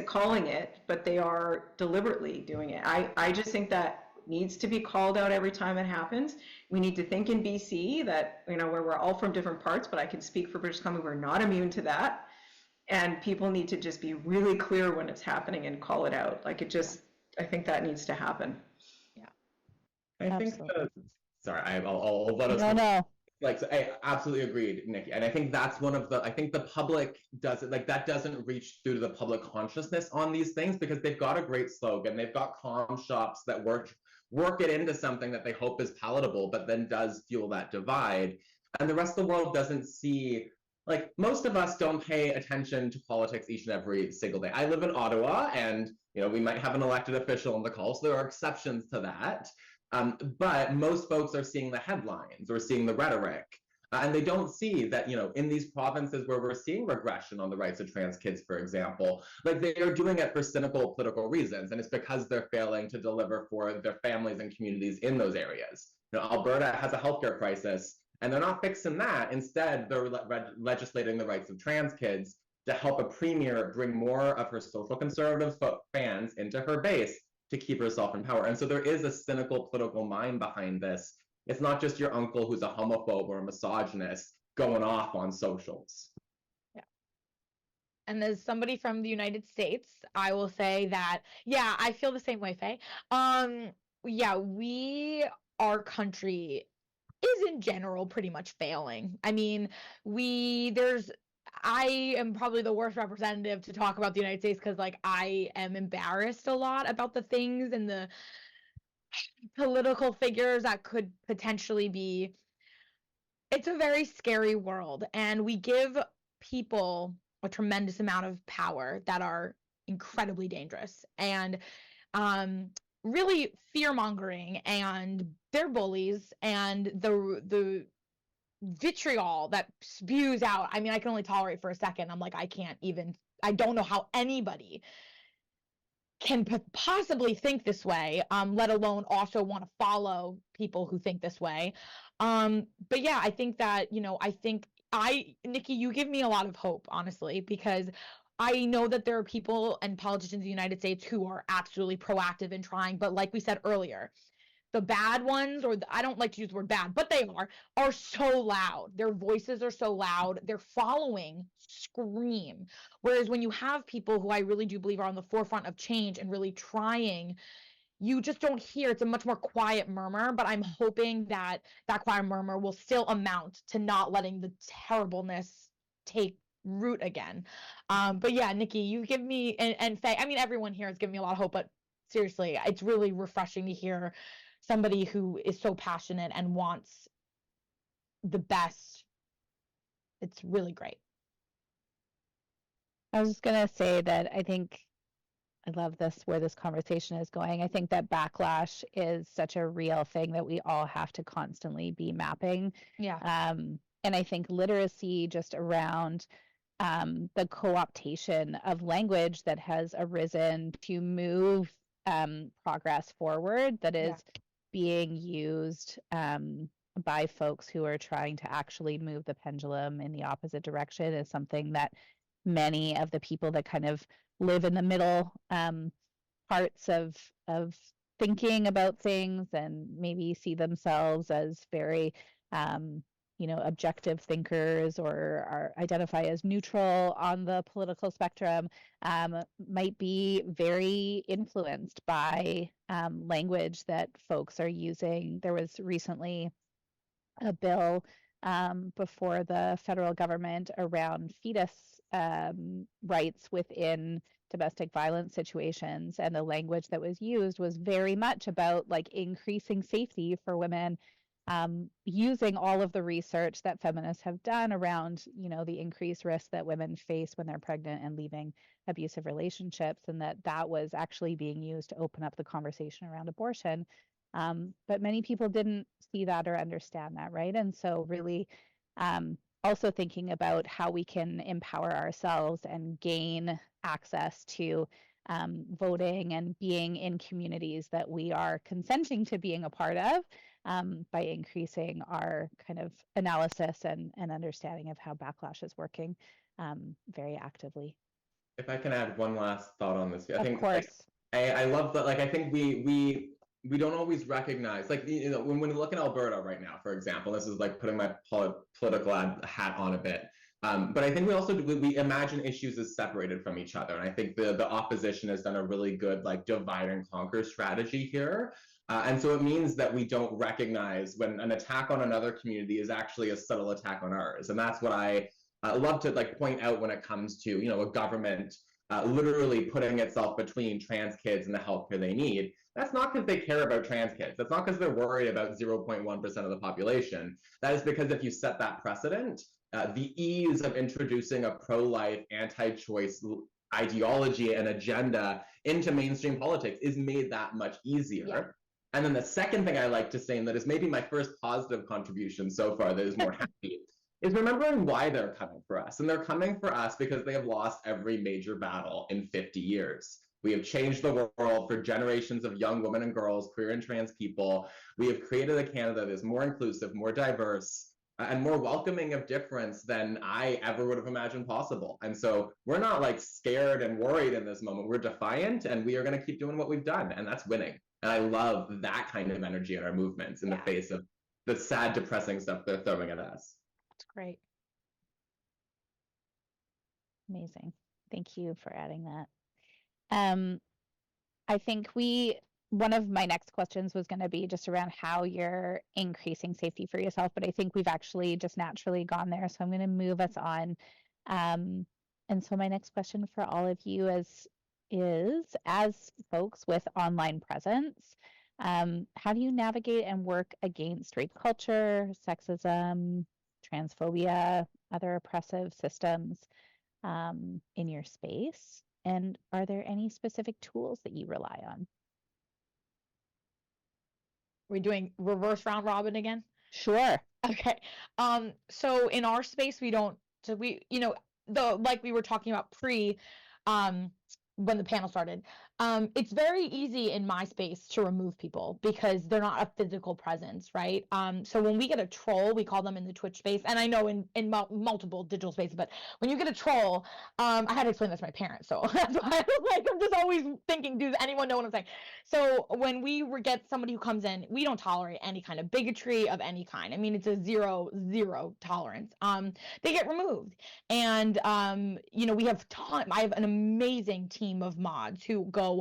calling it, but they are deliberately doing it. I just think that needs to be called out every time it happens. We need to think in BC that, you know, where we're all from different parts, but I can speak for British Columbia, we're not immune to that. And people need to just be really clear when it's happening and call it out. Like I think that needs to happen. Yeah. I think sorry, I'll let us. No. Like, so I absolutely agreed, Nikki. And I think that's I think the public doesn't, like, that doesn't reach through to the public consciousness on these things, because they've got a great slogan. They've got comm shops that work it into something that they hope is palatable, but then does fuel that divide. And the rest of the world doesn't see, like, most of us don't pay attention to politics each and every single day. I live in Ottawa, and, you know, we might have an elected official on the call, so there are exceptions to that. But most folks are seeing the headlines or seeing the rhetoric, and they don't see that, you know, in these provinces where we're seeing regression on the rights of trans kids, for example, like they are doing it for cynical political reasons, and it's because they're failing to deliver for their families and communities in those areas. You know, Alberta has a healthcare crisis, and they're not fixing that. Instead, they're legislating the rights of trans kids to help a premier bring more of her social conservative fans into her base to keep herself in power. And so there is a cynical political mind behind this. It's not just your uncle who's a homophobe or a misogynist going off on socials. Yeah. And as somebody from the United States, I will say that, yeah, I feel the same way, Faye. Yeah, our country is in general pretty much failing. I mean, I am probably the worst representative to talk about the United States, because like I am embarrassed a lot about the things and the political figures that could potentially be. It's a very scary world, and we give people a tremendous amount of power that are incredibly dangerous and really fear-mongering, and they're bullies, and the vitriol that spews out. I mean, I can only tolerate for a second. I'm like, I don't know how anybody can possibly think this way, let alone also want to follow people who think this way. But yeah, I think that, you know, Nikki, you give me a lot of hope, honestly, because I know that there are people and politicians in the United States who are absolutely proactive in trying, but like we said earlier, the bad ones, or I don't like to use the word bad, but they are so loud. Their voices are so loud. Their following scream. Whereas when you have people who I really do believe are on the forefront of change and really trying, you just don't hear. It's a much more quiet murmur, but I'm hoping that that quiet murmur will still amount to not letting the terribleness take root again. But yeah, Nikki, you give me, and Faye, I mean, everyone here has given me a lot of hope, but seriously, it's really refreshing to hear somebody who is so passionate and wants the best. It's really great. I was just going to say that I think I love where this conversation is going. I think that backlash is such a real thing that we all have to constantly be mapping. Yeah. And I think literacy just around the co-optation of language that has arisen to move progress forward that is being used by folks who are trying to actually move the pendulum in the opposite direction is something that many of the people that kind of live in the middle parts of thinking about things and maybe see themselves as very objective thinkers or are identify as neutral on the political spectrum might be very influenced by language that folks are using. There was recently a bill before the federal government around fetus rights within domestic violence situations, and the language that was used was very much about like increasing safety for women, using all of the research that feminists have done around the increased risk that women face when they're pregnant and leaving abusive relationships, and that was actually being used to open up the conversation around abortion. But many people didn't see that or understand that, right? And so really also thinking about how we can empower ourselves and gain access to voting and being in communities that we are consenting to being a part of, by increasing our kind of analysis and understanding of how backlash is working very actively. If I can add one last thought on this, Of course. I love that. Like, I think we don't always recognize, like, when we look at Alberta right now, for example, this is like putting my political hat on a bit. But I think we imagine issues as separated from each other. And I think the opposition has done a really good like divide and conquer strategy here. And so it means that we don't recognize when an attack on another community is actually a subtle attack on ours. And that's what I love to like point out when it comes to, a government literally putting itself between trans kids and the healthcare they need. That's not because they care about trans kids. That's not because they're worried about 0.1% of the population. That is because if you set that precedent, the ease of introducing a pro-life, anti-choice ideology and agenda into mainstream politics is made that much easier. Yeah. And then the second thing I like to say, and that is maybe my first positive contribution so far that is more happy, is remembering why they're coming for us. And they're coming for us because they have lost every major battle in 50 years. We have changed the world for generations of young women and girls, queer and trans people. We have created a Canada that is more inclusive, more diverse, and more welcoming of difference than I ever would have imagined possible. And so we're not like scared and worried in this moment. We're defiant, and we are going to keep doing what we've done, and that's winning. And I love that kind of energy in our movements in the face of the sad, depressing stuff they're throwing at us. That's great. Amazing. Thank you for adding that. I think one of my next questions was going to be just around how you're increasing safety for yourself, but I think we've actually just naturally gone there. So I'm going to move us on. And so my next question for all of you is as folks with online presence, how do you navigate and work against rape culture, sexism, transphobia, other oppressive systems in your space? And are there any specific tools that you rely on? We're doing reverse round robin again? Sure. Okay. So in our space, like we were talking about when the panel started, it's very easy in my space to remove people because they're not a physical presence, right? So when we get a troll, we call them in the Twitch space, and I know in multiple digital spaces, but when you get a troll, I had to explain this to my parents, so that's why I'm just always thinking, does anyone know what I'm saying? So when we get somebody who comes in, we don't tolerate any kind of bigotry of any kind. I mean, it's a zero tolerance. They get removed, and we have I have an amazing team of mods who go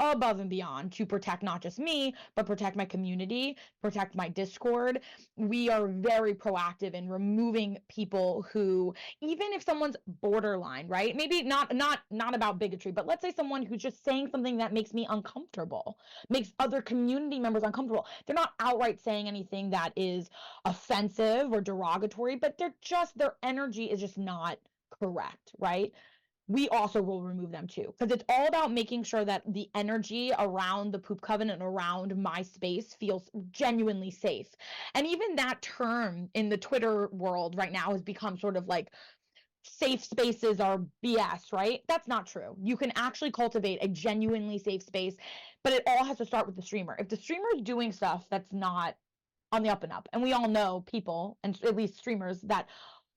above and beyond to protect not just me, but protect my community, protect my Discord. We are very proactive in removing people who, even if someone's borderline, right? Maybe not about bigotry, but let's say someone who's just saying something that makes me uncomfortable, makes other community members uncomfortable. They're not outright saying anything that is offensive or derogatory, but their energy is just not correct, right? We also will remove them too, because it's all about making sure that the energy around the poop covenant, around my space, feels genuinely safe. And even that term in the Twitter world right now has become sort of like safe spaces are BS, right? That's not true. You can actually cultivate a genuinely safe space, but it all has to start with the streamer. If the streamer is doing stuff that's not on the up and up, and we all know people, and at least streamers, that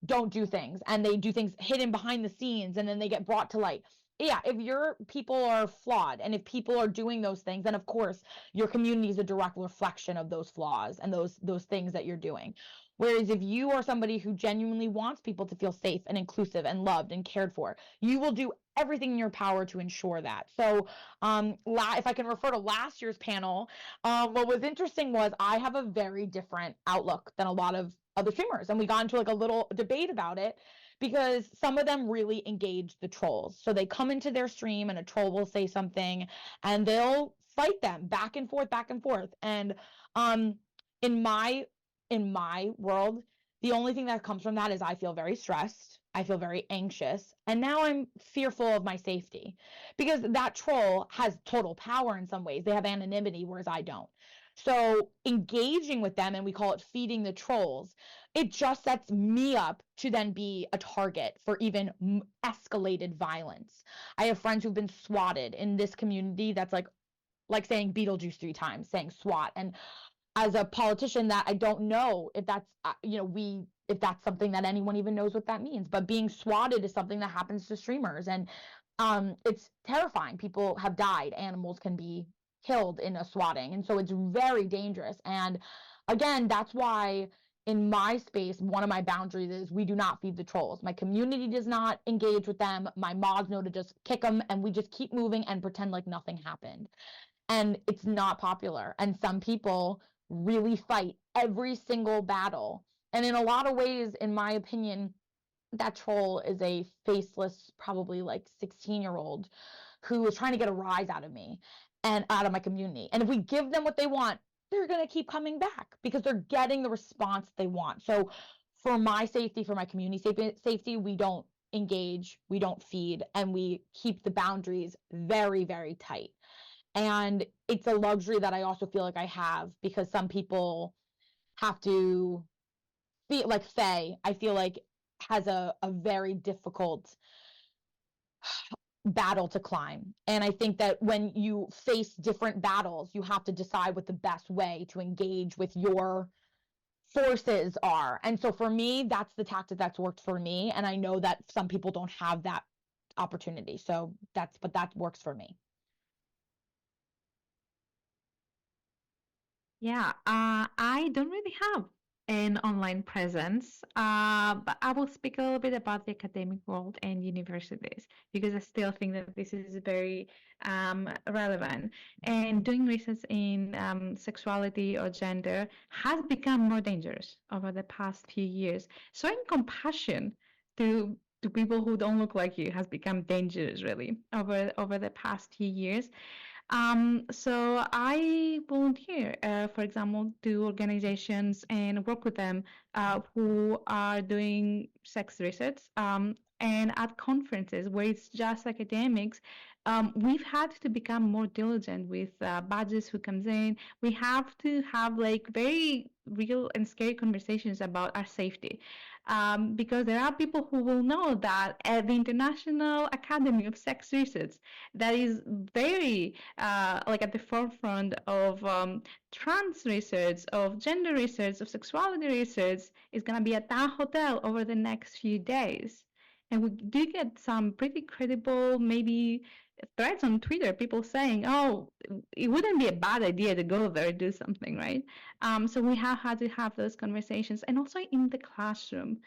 don't do things, and they do things hidden behind the scenes, and then they get brought to light. Yeah, if your people are flawed and if people are doing those things, then of course your community is a direct reflection of those flaws and those things that you're doing. Whereas if you are somebody who genuinely wants people to feel safe and inclusive and loved and cared for, you will do everything in your power to ensure that. So if I can refer to last year's panel, what was interesting was I have a very different outlook than a lot of other streamers, and we got into like a little debate about it because some of them really engage the trolls. So they come into their stream and a troll will say something and they'll fight them back and forth, back and forth. And um in my world, the only thing that comes from that is I feel very stressed, I feel very anxious, and now I'm fearful of my safety because that troll has total power in some ways. They have anonymity, whereas I don't. So engaging with them, and we call it feeding the trolls, it just sets me up to then be a target for even escalated violence. I have friends who've been swatted in this community. That's like saying Beetlejuice 3 times, saying SWAT. And as a politician, that I don't know if that's if that's something that anyone even knows what that means, but being swatted is something that happens to streamers, and it's terrifying. People have died, animals can be killed in a swatting, and so it's very dangerous. And again, that's why in my space, one of my boundaries is we do not feed the trolls. My community does not engage with them. My mods know to just kick them, and we just keep moving and pretend like nothing happened. And it's not popular, and some people really fight every single battle. And in a lot of ways, in my opinion, that troll is a faceless, probably like 16-year-old who is trying to get a rise out of me and out of my community. And if we give them what they want, they're going to keep coming back because they're getting the response they want. So for my safety, for my community safety, we don't engage, we don't feed, and we keep the boundaries very, very tight. And it's a luxury that I also feel like I have because some people have to feel like Faye, I feel like has a very difficult battle to climb. And I think that when you face different battles, you have to decide what the best way to engage with your forces are. And so for me, that's the tactic that's worked for me. And I know that some people don't have that opportunity. So but that works for me. Yeah, I don't really have an online presence, but I will speak a little bit about the academic world and universities because I still think that this is very relevant. And doing research in sexuality or gender has become more dangerous over the past few years. Showing compassion to people who don't look like you has become dangerous, really, over the past few years. So I volunteer, for example, to organizations and work with them who are doing sex research. And at conferences where it's just academics, we've had to become more diligent with badges who comes in. We have to have like very real and scary conversations about our safety. Because there are people who will know that at the International Academy of Sex Research, that is very like at the forefront of trans research, of gender research, of sexuality research, is going to be at that hotel over the next few days. And we do get some pretty credible, maybe threads on Twitter, people saying, oh, it wouldn't be a bad idea to go there and do something, right? So we have had to have those conversations. And also in the classroom,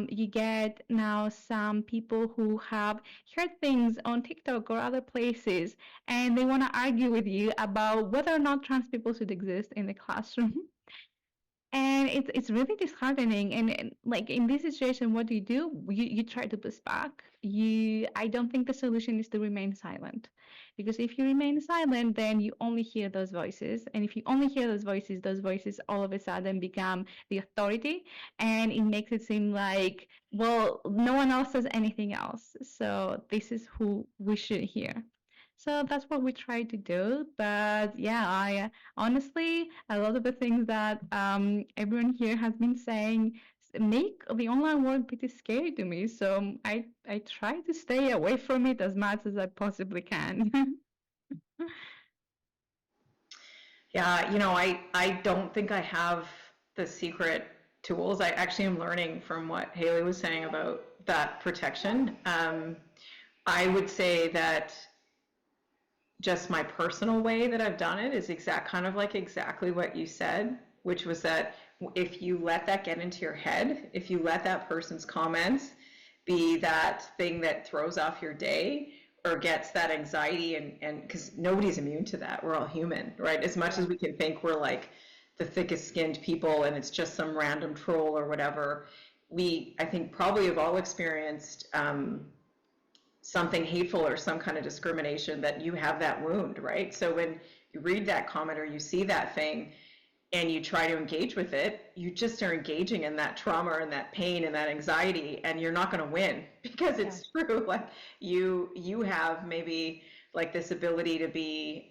you get now some people who have heard things on TikTok or other places, and they want to argue with you about whether or not trans people should exist in the classroom. And it's really disheartening. And like in this situation, what do? You try to push back. I don't think the solution is to remain silent, because if you remain silent, then you only hear those voices. And if you only hear those voices all of a sudden become the authority, and it makes it seem like, well, no one else says anything else, so this is who we should hear. So that's what we try to do. But yeah, I honestly, a lot of the things that everyone here has been saying make the online world pretty scary to me. So I try to stay away from it as much as I possibly can. Yeah, I don't think I have the secret tools. I actually am learning from what Haley was saying about that protection. I would say that just my personal way that I've done it is exactly what you said, which was that if you let that get into your head, if you let that person's comments be that thing that throws off your day or gets that anxiety, and because nobody's immune to that, we're all human, right? As much as we can think we're like the thickest skinned people and it's just some random troll or whatever, I think probably have all experienced something hateful or some kind of discrimination, that you have that wound, right? So when you read that comment or you see that thing and you try to engage with it, you just are engaging in that trauma and that pain and that anxiety, and you're not going to win because it's true. Like you have maybe like this ability to be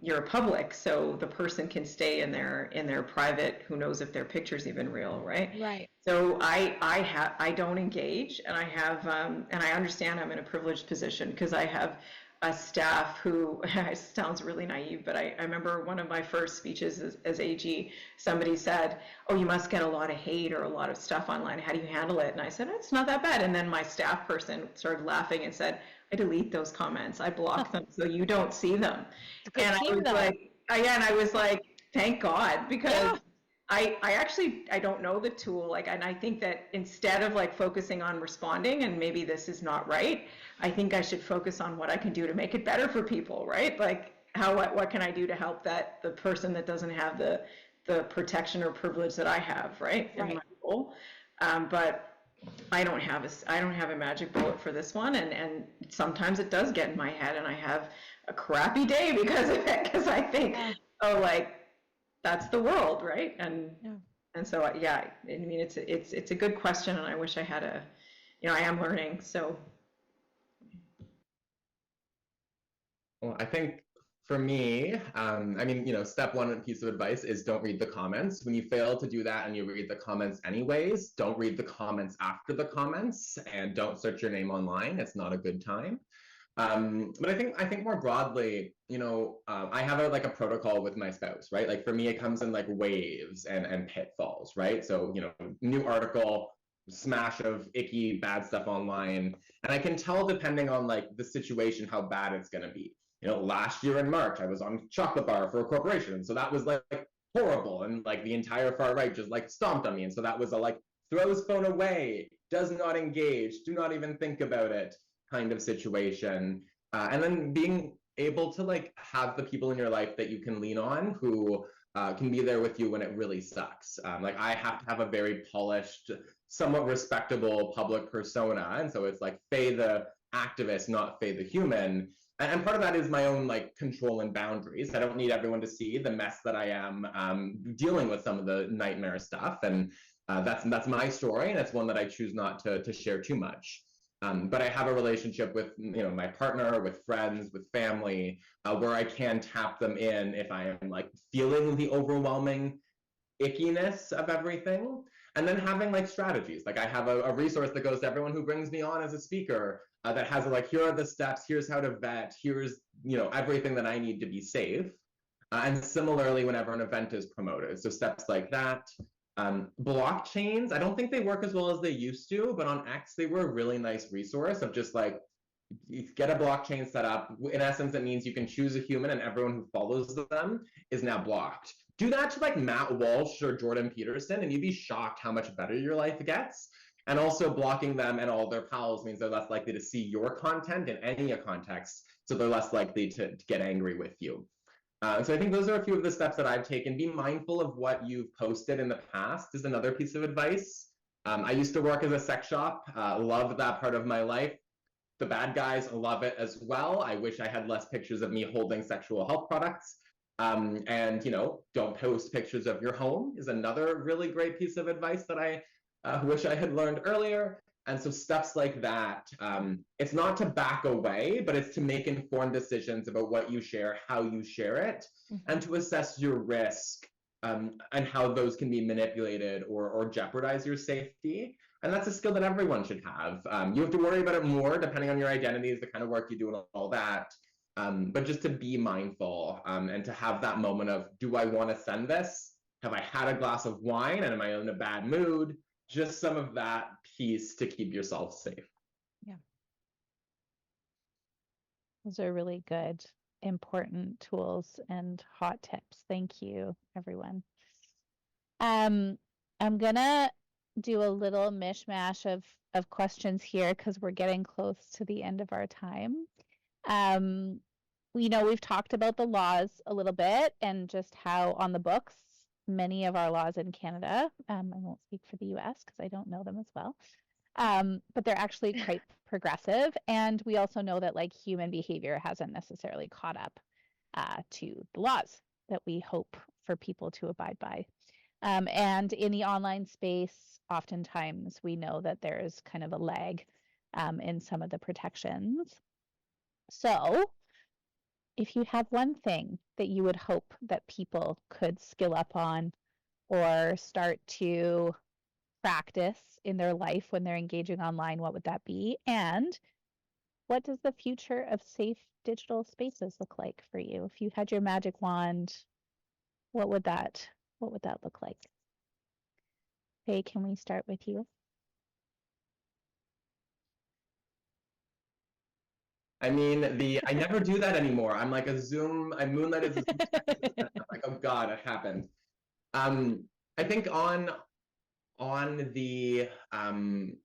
you're a public, so the person can stay in their private, who knows if their picture's even real, right? Right. So I don't engage, and I have and I understand I'm in a privileged position because I have a staff who sounds really naive, but I remember one of my first speeches as AG, somebody said, "Oh, you must get a lot of hate or a lot of stuff online. How do you handle it?" And I said, "It's not that bad." And then my staff person started laughing and said, "I delete those comments. I block them so you don't see them." And I was like, thank God, because I actually don't know the tool, and I think that instead of like focusing on responding and maybe this is not right, I think I should focus on what I can do to make it better for people, right? Like what can I do to help the person that doesn't have the protection or privilege that I have, right? In my role. But I don't have a magic bullet for this one, and sometimes it does get in my head and I have a crappy day because of it, because I think, oh, like, that's the world, right? And so I mean, it's a good question, and I wish I had I am learning, so. Well, I think for me, I mean, step one piece of advice is don't read the comments. When you fail to do that and you read the comments anyways, don't read the comments after the comments, and don't search your name online. It's not a good time. But I think more broadly, I have a protocol with my spouse, right? Like for me, it comes in like waves and pitfalls, right? So, new article, smash of icky, bad stuff online. And I can tell depending on like the situation, how bad it's going to be. Last year in March, I was on chocolate bar for a corporation. So that was like horrible. And like the entire far right just like stomped on me. And so that was a like throws phone away, does not engage, do not even think about it kind of situation. And then being able to like have the people in your life that you can lean on who can be there with you when it really sucks. Like I have to have a very polished, somewhat respectable public persona. And so it's like Faye the activist, not Faye the human. And part of that is my own like control and boundaries. I don't need everyone to see the mess that I am dealing with, some of the nightmare stuff. And that's my story, and it's one that I choose not to share too much. But I have a relationship with my partner, with friends, with family, where I can tap them in if I am like feeling the overwhelming ickiness of everything. And then having like strategies. Like I have a resource that goes to everyone who brings me on as a speaker that has like, here are the steps, here's how to vet, here's everything that I need to be safe. And similarly, whenever an event is promoted, so steps like that. Blockchains, I don't think they work as well as they used to, but on X, they were a really nice resource of just like, you get a blockchain set up. In essence, it means you can choose a human and everyone who follows them is now blocked. Do that to like Matt Walsh or Jordan Peterson, and you'd be shocked how much better your life gets. And also blocking them and all their pals means they're less likely to see your content in any context, so they're less likely to get angry with you. So I think those are a few of the steps that I've taken. Be mindful of what you've posted in the past is another piece of advice. I used to work as a sex shop, loved that part of my life. The bad guys love it as well. I wish I had less pictures of me holding sexual health products. And, don't post pictures of your home is another really great piece of advice that I wish I had learned earlier. And so steps like that, it's not to back away, but it's to make informed decisions about what you share, how you share it, and to assess your risk and how those can be manipulated or jeopardize your safety. And that's a skill that everyone should have. You have to worry about it more depending on your identities, the kind of work you do, and all that. But just to be mindful and to have that moment of, do I want to send this? Have I had a glass of wine and am I in a bad mood? Just some of that piece to keep yourself safe. Yeah. Those are really good, important tools and hot tips. Thank you, everyone. I'm gonna do a little mishmash of questions here because we're getting close to the end of our time. We've talked about the laws a little bit and just how on the books many of our laws in Canada, I won't speak for the US because I don't know them as well, but they're actually quite progressive. And we also know that like human behavior hasn't necessarily caught up to the laws that we hope for people to abide by. And in the online space, oftentimes we know that there's kind of a lag in some of the protections. So if you have one thing that you would hope that people could skill up on or start to practice in their life when they're engaging online, what would that be? And what does the future of safe digital spaces look like for you? If you had your magic wand, what would that look like? Faye, can we start with you? I mean, I never do that anymore. I'm like a Zoom, I moonlight as a Zoom I'm like, oh God, it happened. I think on the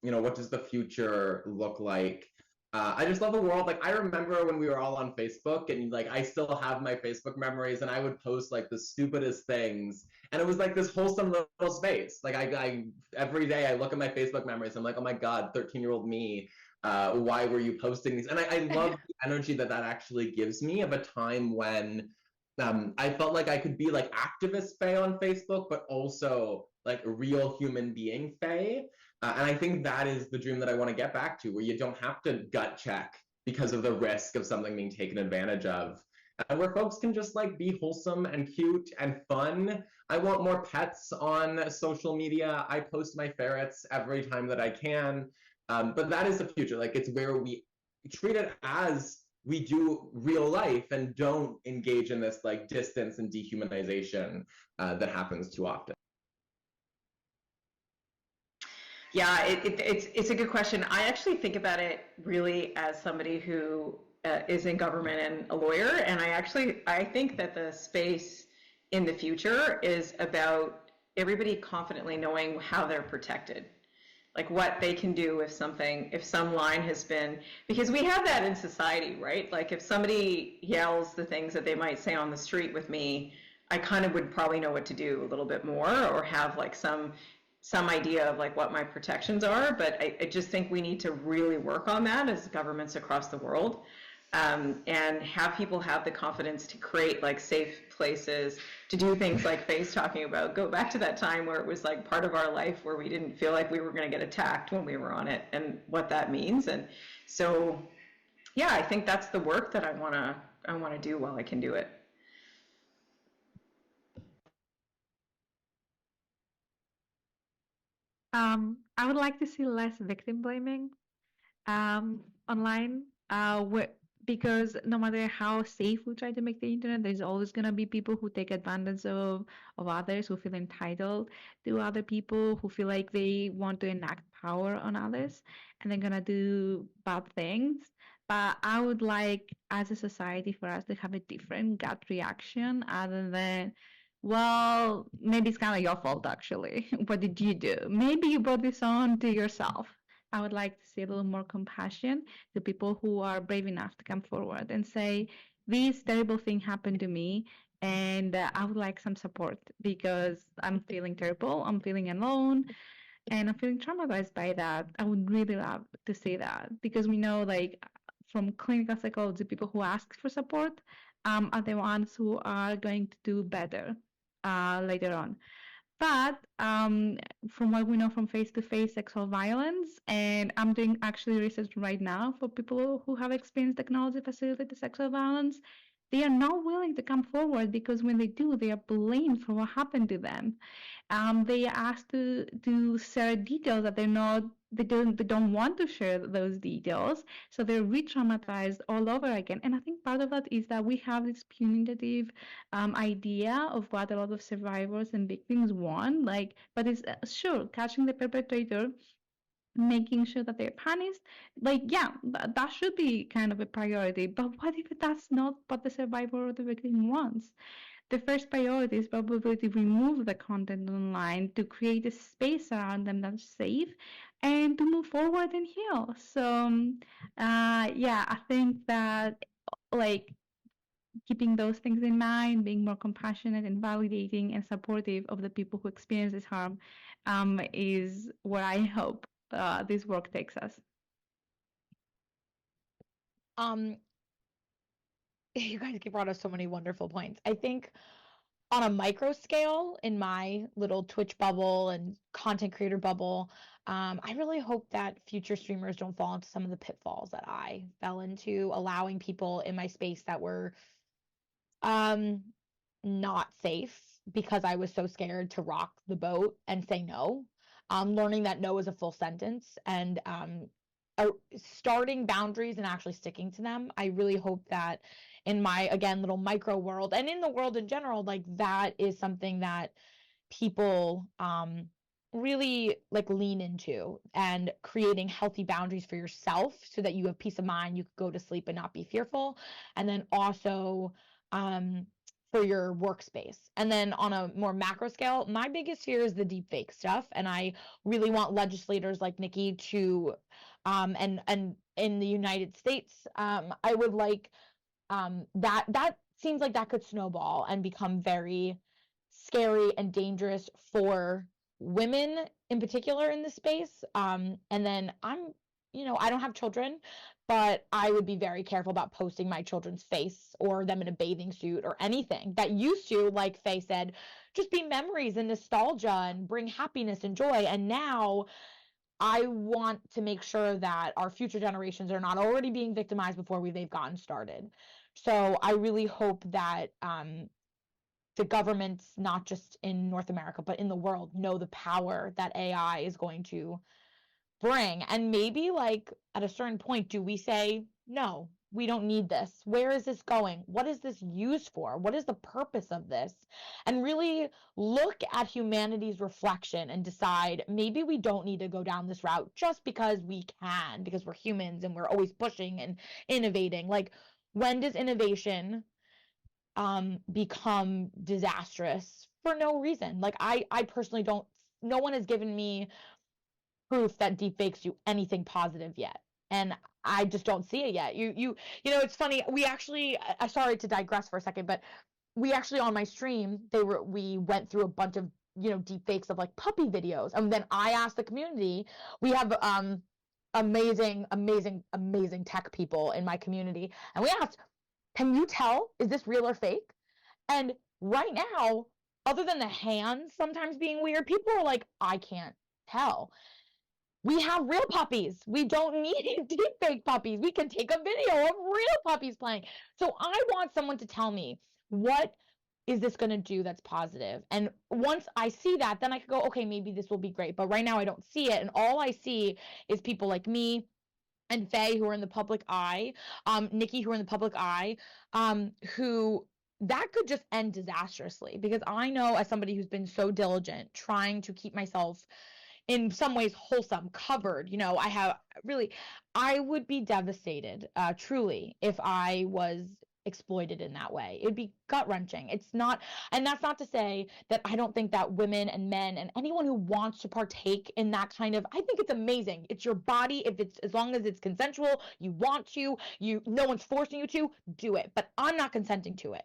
what does the future look like? I just love the world. Like I remember when we were all on Facebook, and like I still have my Facebook memories, and I would post like the stupidest things, and it was like this wholesome little space. Like I every day I look at my Facebook memories, I'm like, oh my God, 13-year-old me. Why were you posting these? And I love the energy that actually gives me of a time when I felt like I could be like activist Faye on Facebook, but also like a real human being Faye. And I think that is the dream that I want to get back to, where you don't have to gut check because of the risk of something being taken advantage of. And where folks can just like be wholesome and cute and fun. I want more pets on social media. I post my ferrets every time that I can. But that is the future. Like it's where we treat it as we do real life and don't engage in this like distance and dehumanization that happens too often. Yeah, it's a good question. I actually think about it really as somebody who is in government and a lawyer, and I think that the space in the future is about everybody confidently knowing how they're protected, like what they can do if some line has been, because we have that in society, right? Like if somebody yells the things that they might say on the street with me, I kind of would probably know what to do a little bit more, or have like some idea of like what my protections are. But I just think we need to really work on that as governments across the world, and have people have the confidence to create like safe places to do things like Faye's talking about. Go back to that time where it was like part of our life where we didn't feel like we were going to get attacked when we were on it, and what that means. And so, yeah, I think that's the work that I want to do while I can do it. I would like to see less victim blaming online, because no matter how safe we try to make the internet, there's always gonna be people who take advantage of others, who feel entitled to other people, who feel like they want to enact power on others, and they're gonna do bad things. But I would like, as a society, for us to have a different gut reaction other than, well, maybe it's kind of your fault actually. What did you do? Maybe you brought this on to yourself. I would like to see a little more compassion to people who are brave enough to come forward and say, this terrible thing happened to me, and I would like some support because I'm feeling terrible, I'm feeling alone, and I'm feeling traumatized by that. I would really love to see that, because we know, like, from clinical psychology, people who ask for support are the ones who are going to do better later on. But from what we know from face-to-face sexual violence, and I'm doing actually research right now for people who have experienced technology facilitated sexual violence, they are not willing to come forward because when they do, they are blamed for what happened to them. They are asked to share details that they don't want to share those details, so they're re-traumatized all over again. And I think part of that is that we have this punitive idea of what a lot of survivors and victims want, like, but it's sure catching the perpetrator, making sure that they're punished, like, yeah, that should be kind of a priority. But what if that's not what the survivor or the victim wants? The first priority is probably to remove the content online, to create a space around them that's safe, and to move forward and heal. So yeah, I think that, like, keeping those things in mind, being more compassionate and validating and supportive of the people who experience this harm, is where I hope this work takes us. You guys brought us so many wonderful points. I think on a micro scale, in my little Twitch bubble and content creator bubble, I really hope that future streamers don't fall into some of the pitfalls that I fell into, allowing people in my space that were um not safe because I was so scared to rock the boat and say no. Learning that no is a full sentence, and starting boundaries and actually sticking to them. I really hope that in my, again, little micro world and in the world in general, like, that is something that people really like lean into, and creating healthy boundaries for yourself so that you have peace of mind, you could go to sleep and not be fearful. And then also for your workspace. And then on a more macro scale, my biggest fear is the deep fake stuff. And I really want legislators like Nikki to and in the United States, I would like that seems like that could snowball and become very scary and dangerous for women in particular in this space. And then I don't have children, but I would be very careful about posting my children's face or them in a bathing suit or anything that used to, like Faye said, just be memories and nostalgia and bring happiness and joy. And now I want to make sure that our future generations are not already being victimized before they've gotten started. So I really hope that the governments, not just in North America, but in the world, know the power that AI is going to bring. And maybe, like, at a certain point, do we say, no, we don't need this? Where is this going? What is this used for? What is the purpose of this? And really look at humanity's reflection and decide maybe we don't need to go down this route just because we can, because we're humans and we're always pushing and innovating. Like, when does innovation become disastrous for no reason? Like, I personally don't, no one has given me proof that deepfakes do anything positive yet, and I just don't see it yet. It's funny, we actually, sorry to digress for a second, but we actually, on my stream, we went through a bunch of deepfakes of like puppy videos, and then I asked the community. We have amazing tech people in my community, and we asked, can you tell, is this real or fake? And right now, other than the hands sometimes being weird, people are like, I can't tell. We have real puppies. We don't need deep fake puppies. We can take a video of real puppies playing. So I want someone to tell me, what is this going to do that's positive? And once I see that, then I could go, okay, maybe this will be great. But right now I don't see it. And all I see is people like me and Faye, who are in the public eye, Nikki, who are in the public eye, who that could just end disastrously. Because I know, as somebody who's been so diligent trying to keep myself in some ways wholesome, covered, I would be devastated, truly, if I was exploited in that way. It'd be gut-wrenching. It's not, and that's not to say that I don't think that women and men and anyone who wants to partake in that kind of, I think it's amazing. It's your body. If it's, as long as it's consensual, you want to, no one's forcing you to do it, but I'm not consenting to it.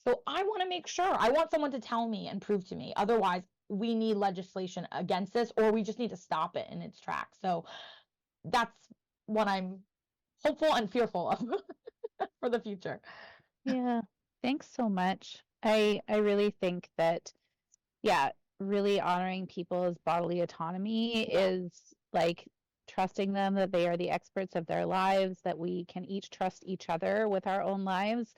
So I want to make sure, I want someone to tell me and prove to me. Otherwise, we need legislation against this, or we just need to stop it in its tracks. So that's what I'm hopeful and fearful of for the future. Yeah, thanks so much. I really think that, yeah, really honoring people's bodily autonomy is like trusting them that they are the experts of their lives, that we can each trust each other with our own lives.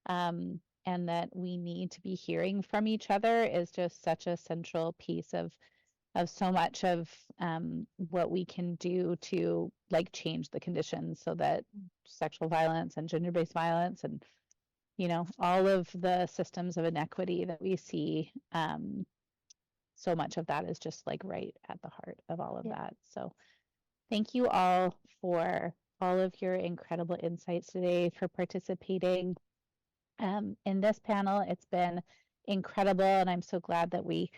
and that we need to be hearing from each other is just such a central piece of so much of what we can do to like change the conditions so that sexual violence and gender-based violence and all of the systems of inequity that we see, so much of that is just like right at the heart of all of that. So thank you all for all of your incredible insights today, for participating in this panel. It's been incredible, and I'm so glad that we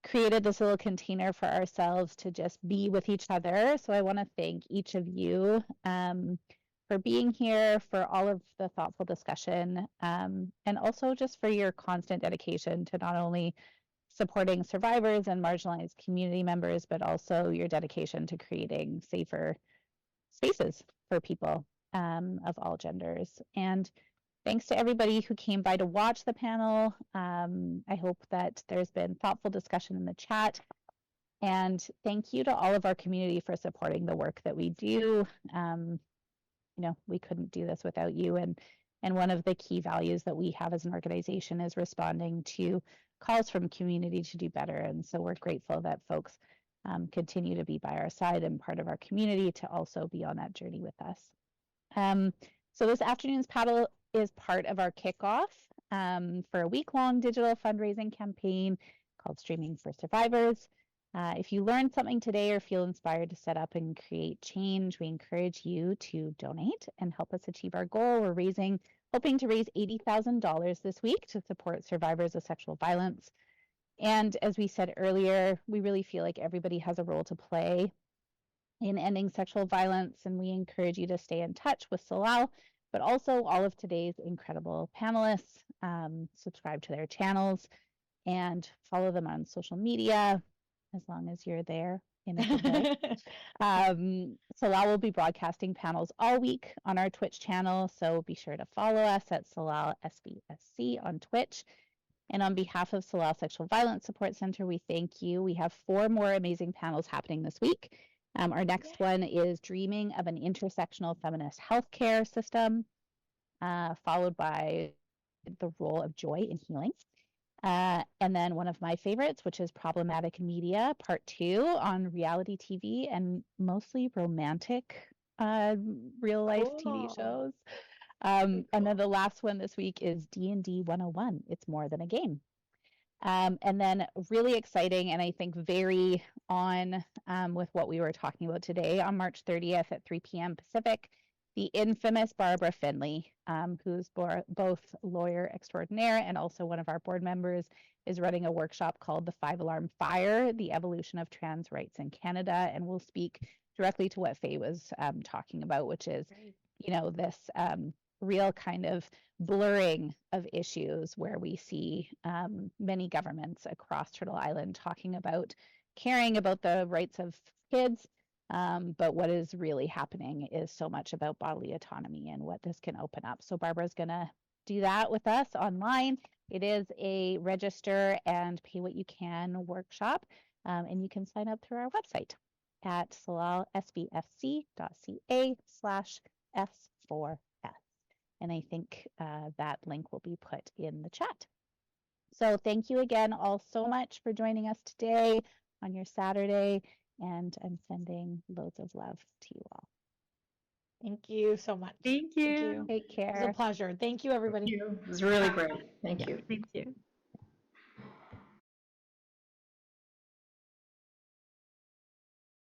created this little container for ourselves to just be with each other. So I want to thank each of you for being here, for all of the thoughtful discussion, and also just for your constant dedication to not only supporting survivors and marginalized community members, but also your dedication to creating safer spaces for people of all genders. And thanks to everybody who came by to watch the panel. I hope that there's been thoughtful discussion in the chat. And thank you to all of our community for supporting the work that we do. We couldn't do this without you. And one of the key values that we have as an organization is responding to calls from community to do better. And so we're grateful that folks continue to be by our side and part of our community to also be on that journey with us. So this afternoon's panel is part of our kickoff for a week-long digital fundraising campaign called Streaming for Survivors. If you learned something today or feel inspired to set up and create change, we encourage you to donate and help us achieve our goal. We're hoping to raise $80,000 this week to support survivors of sexual violence. And as we said earlier, we really feel like everybody has a role to play in ending sexual violence, and we encourage you to stay in touch with Salal, but also all of today's incredible panelists. Subscribe to their channels and follow them on social media, as long as you're there in a good way. Salal will be broadcasting panels all week on our Twitch channel, so be sure to follow us at Salal SBSC on Twitch. And on behalf of Salal Sexual Violence Support Center, we thank you. We have 4 more amazing panels happening this week. Our next one is Dreaming of an Intersectional Feminist Healthcare System, followed by the role of joy in healing. And then one of my favorites, which is Problematic Media, Part 2 on reality TV and mostly romantic real-life TV shows. And then the last one this week is D&D 101. It's more than a game. And then really exciting, and I think very on with what we were talking about today, on March 30th at 3 p.m. Pacific, the infamous Barbara Finley, who's both lawyer extraordinaire and also one of our board members, is running a workshop called The 5-Alarm Fire, the Evolution of Trans Rights in Canada, and we'll speak directly to what Faye was talking about, which is, this real kind of blurring of issues where we see many governments across Turtle Island talking about caring about the rights of kids, but what is really happening is so much about bodily autonomy and what this can open up. So Barbara's going to do that with us online. It is a register and pay what you can workshop, and you can sign up through our website at salalsbfc.ca/S4S. And I think that link will be put in the chat. So thank you again all so much for joining us today on your Saturday, and I'm sending loads of love to you all. Thank you so much. Thank you. Take care. It was a pleasure. Thank you, everybody. Thank you. It was really great. Thank you. Thank you.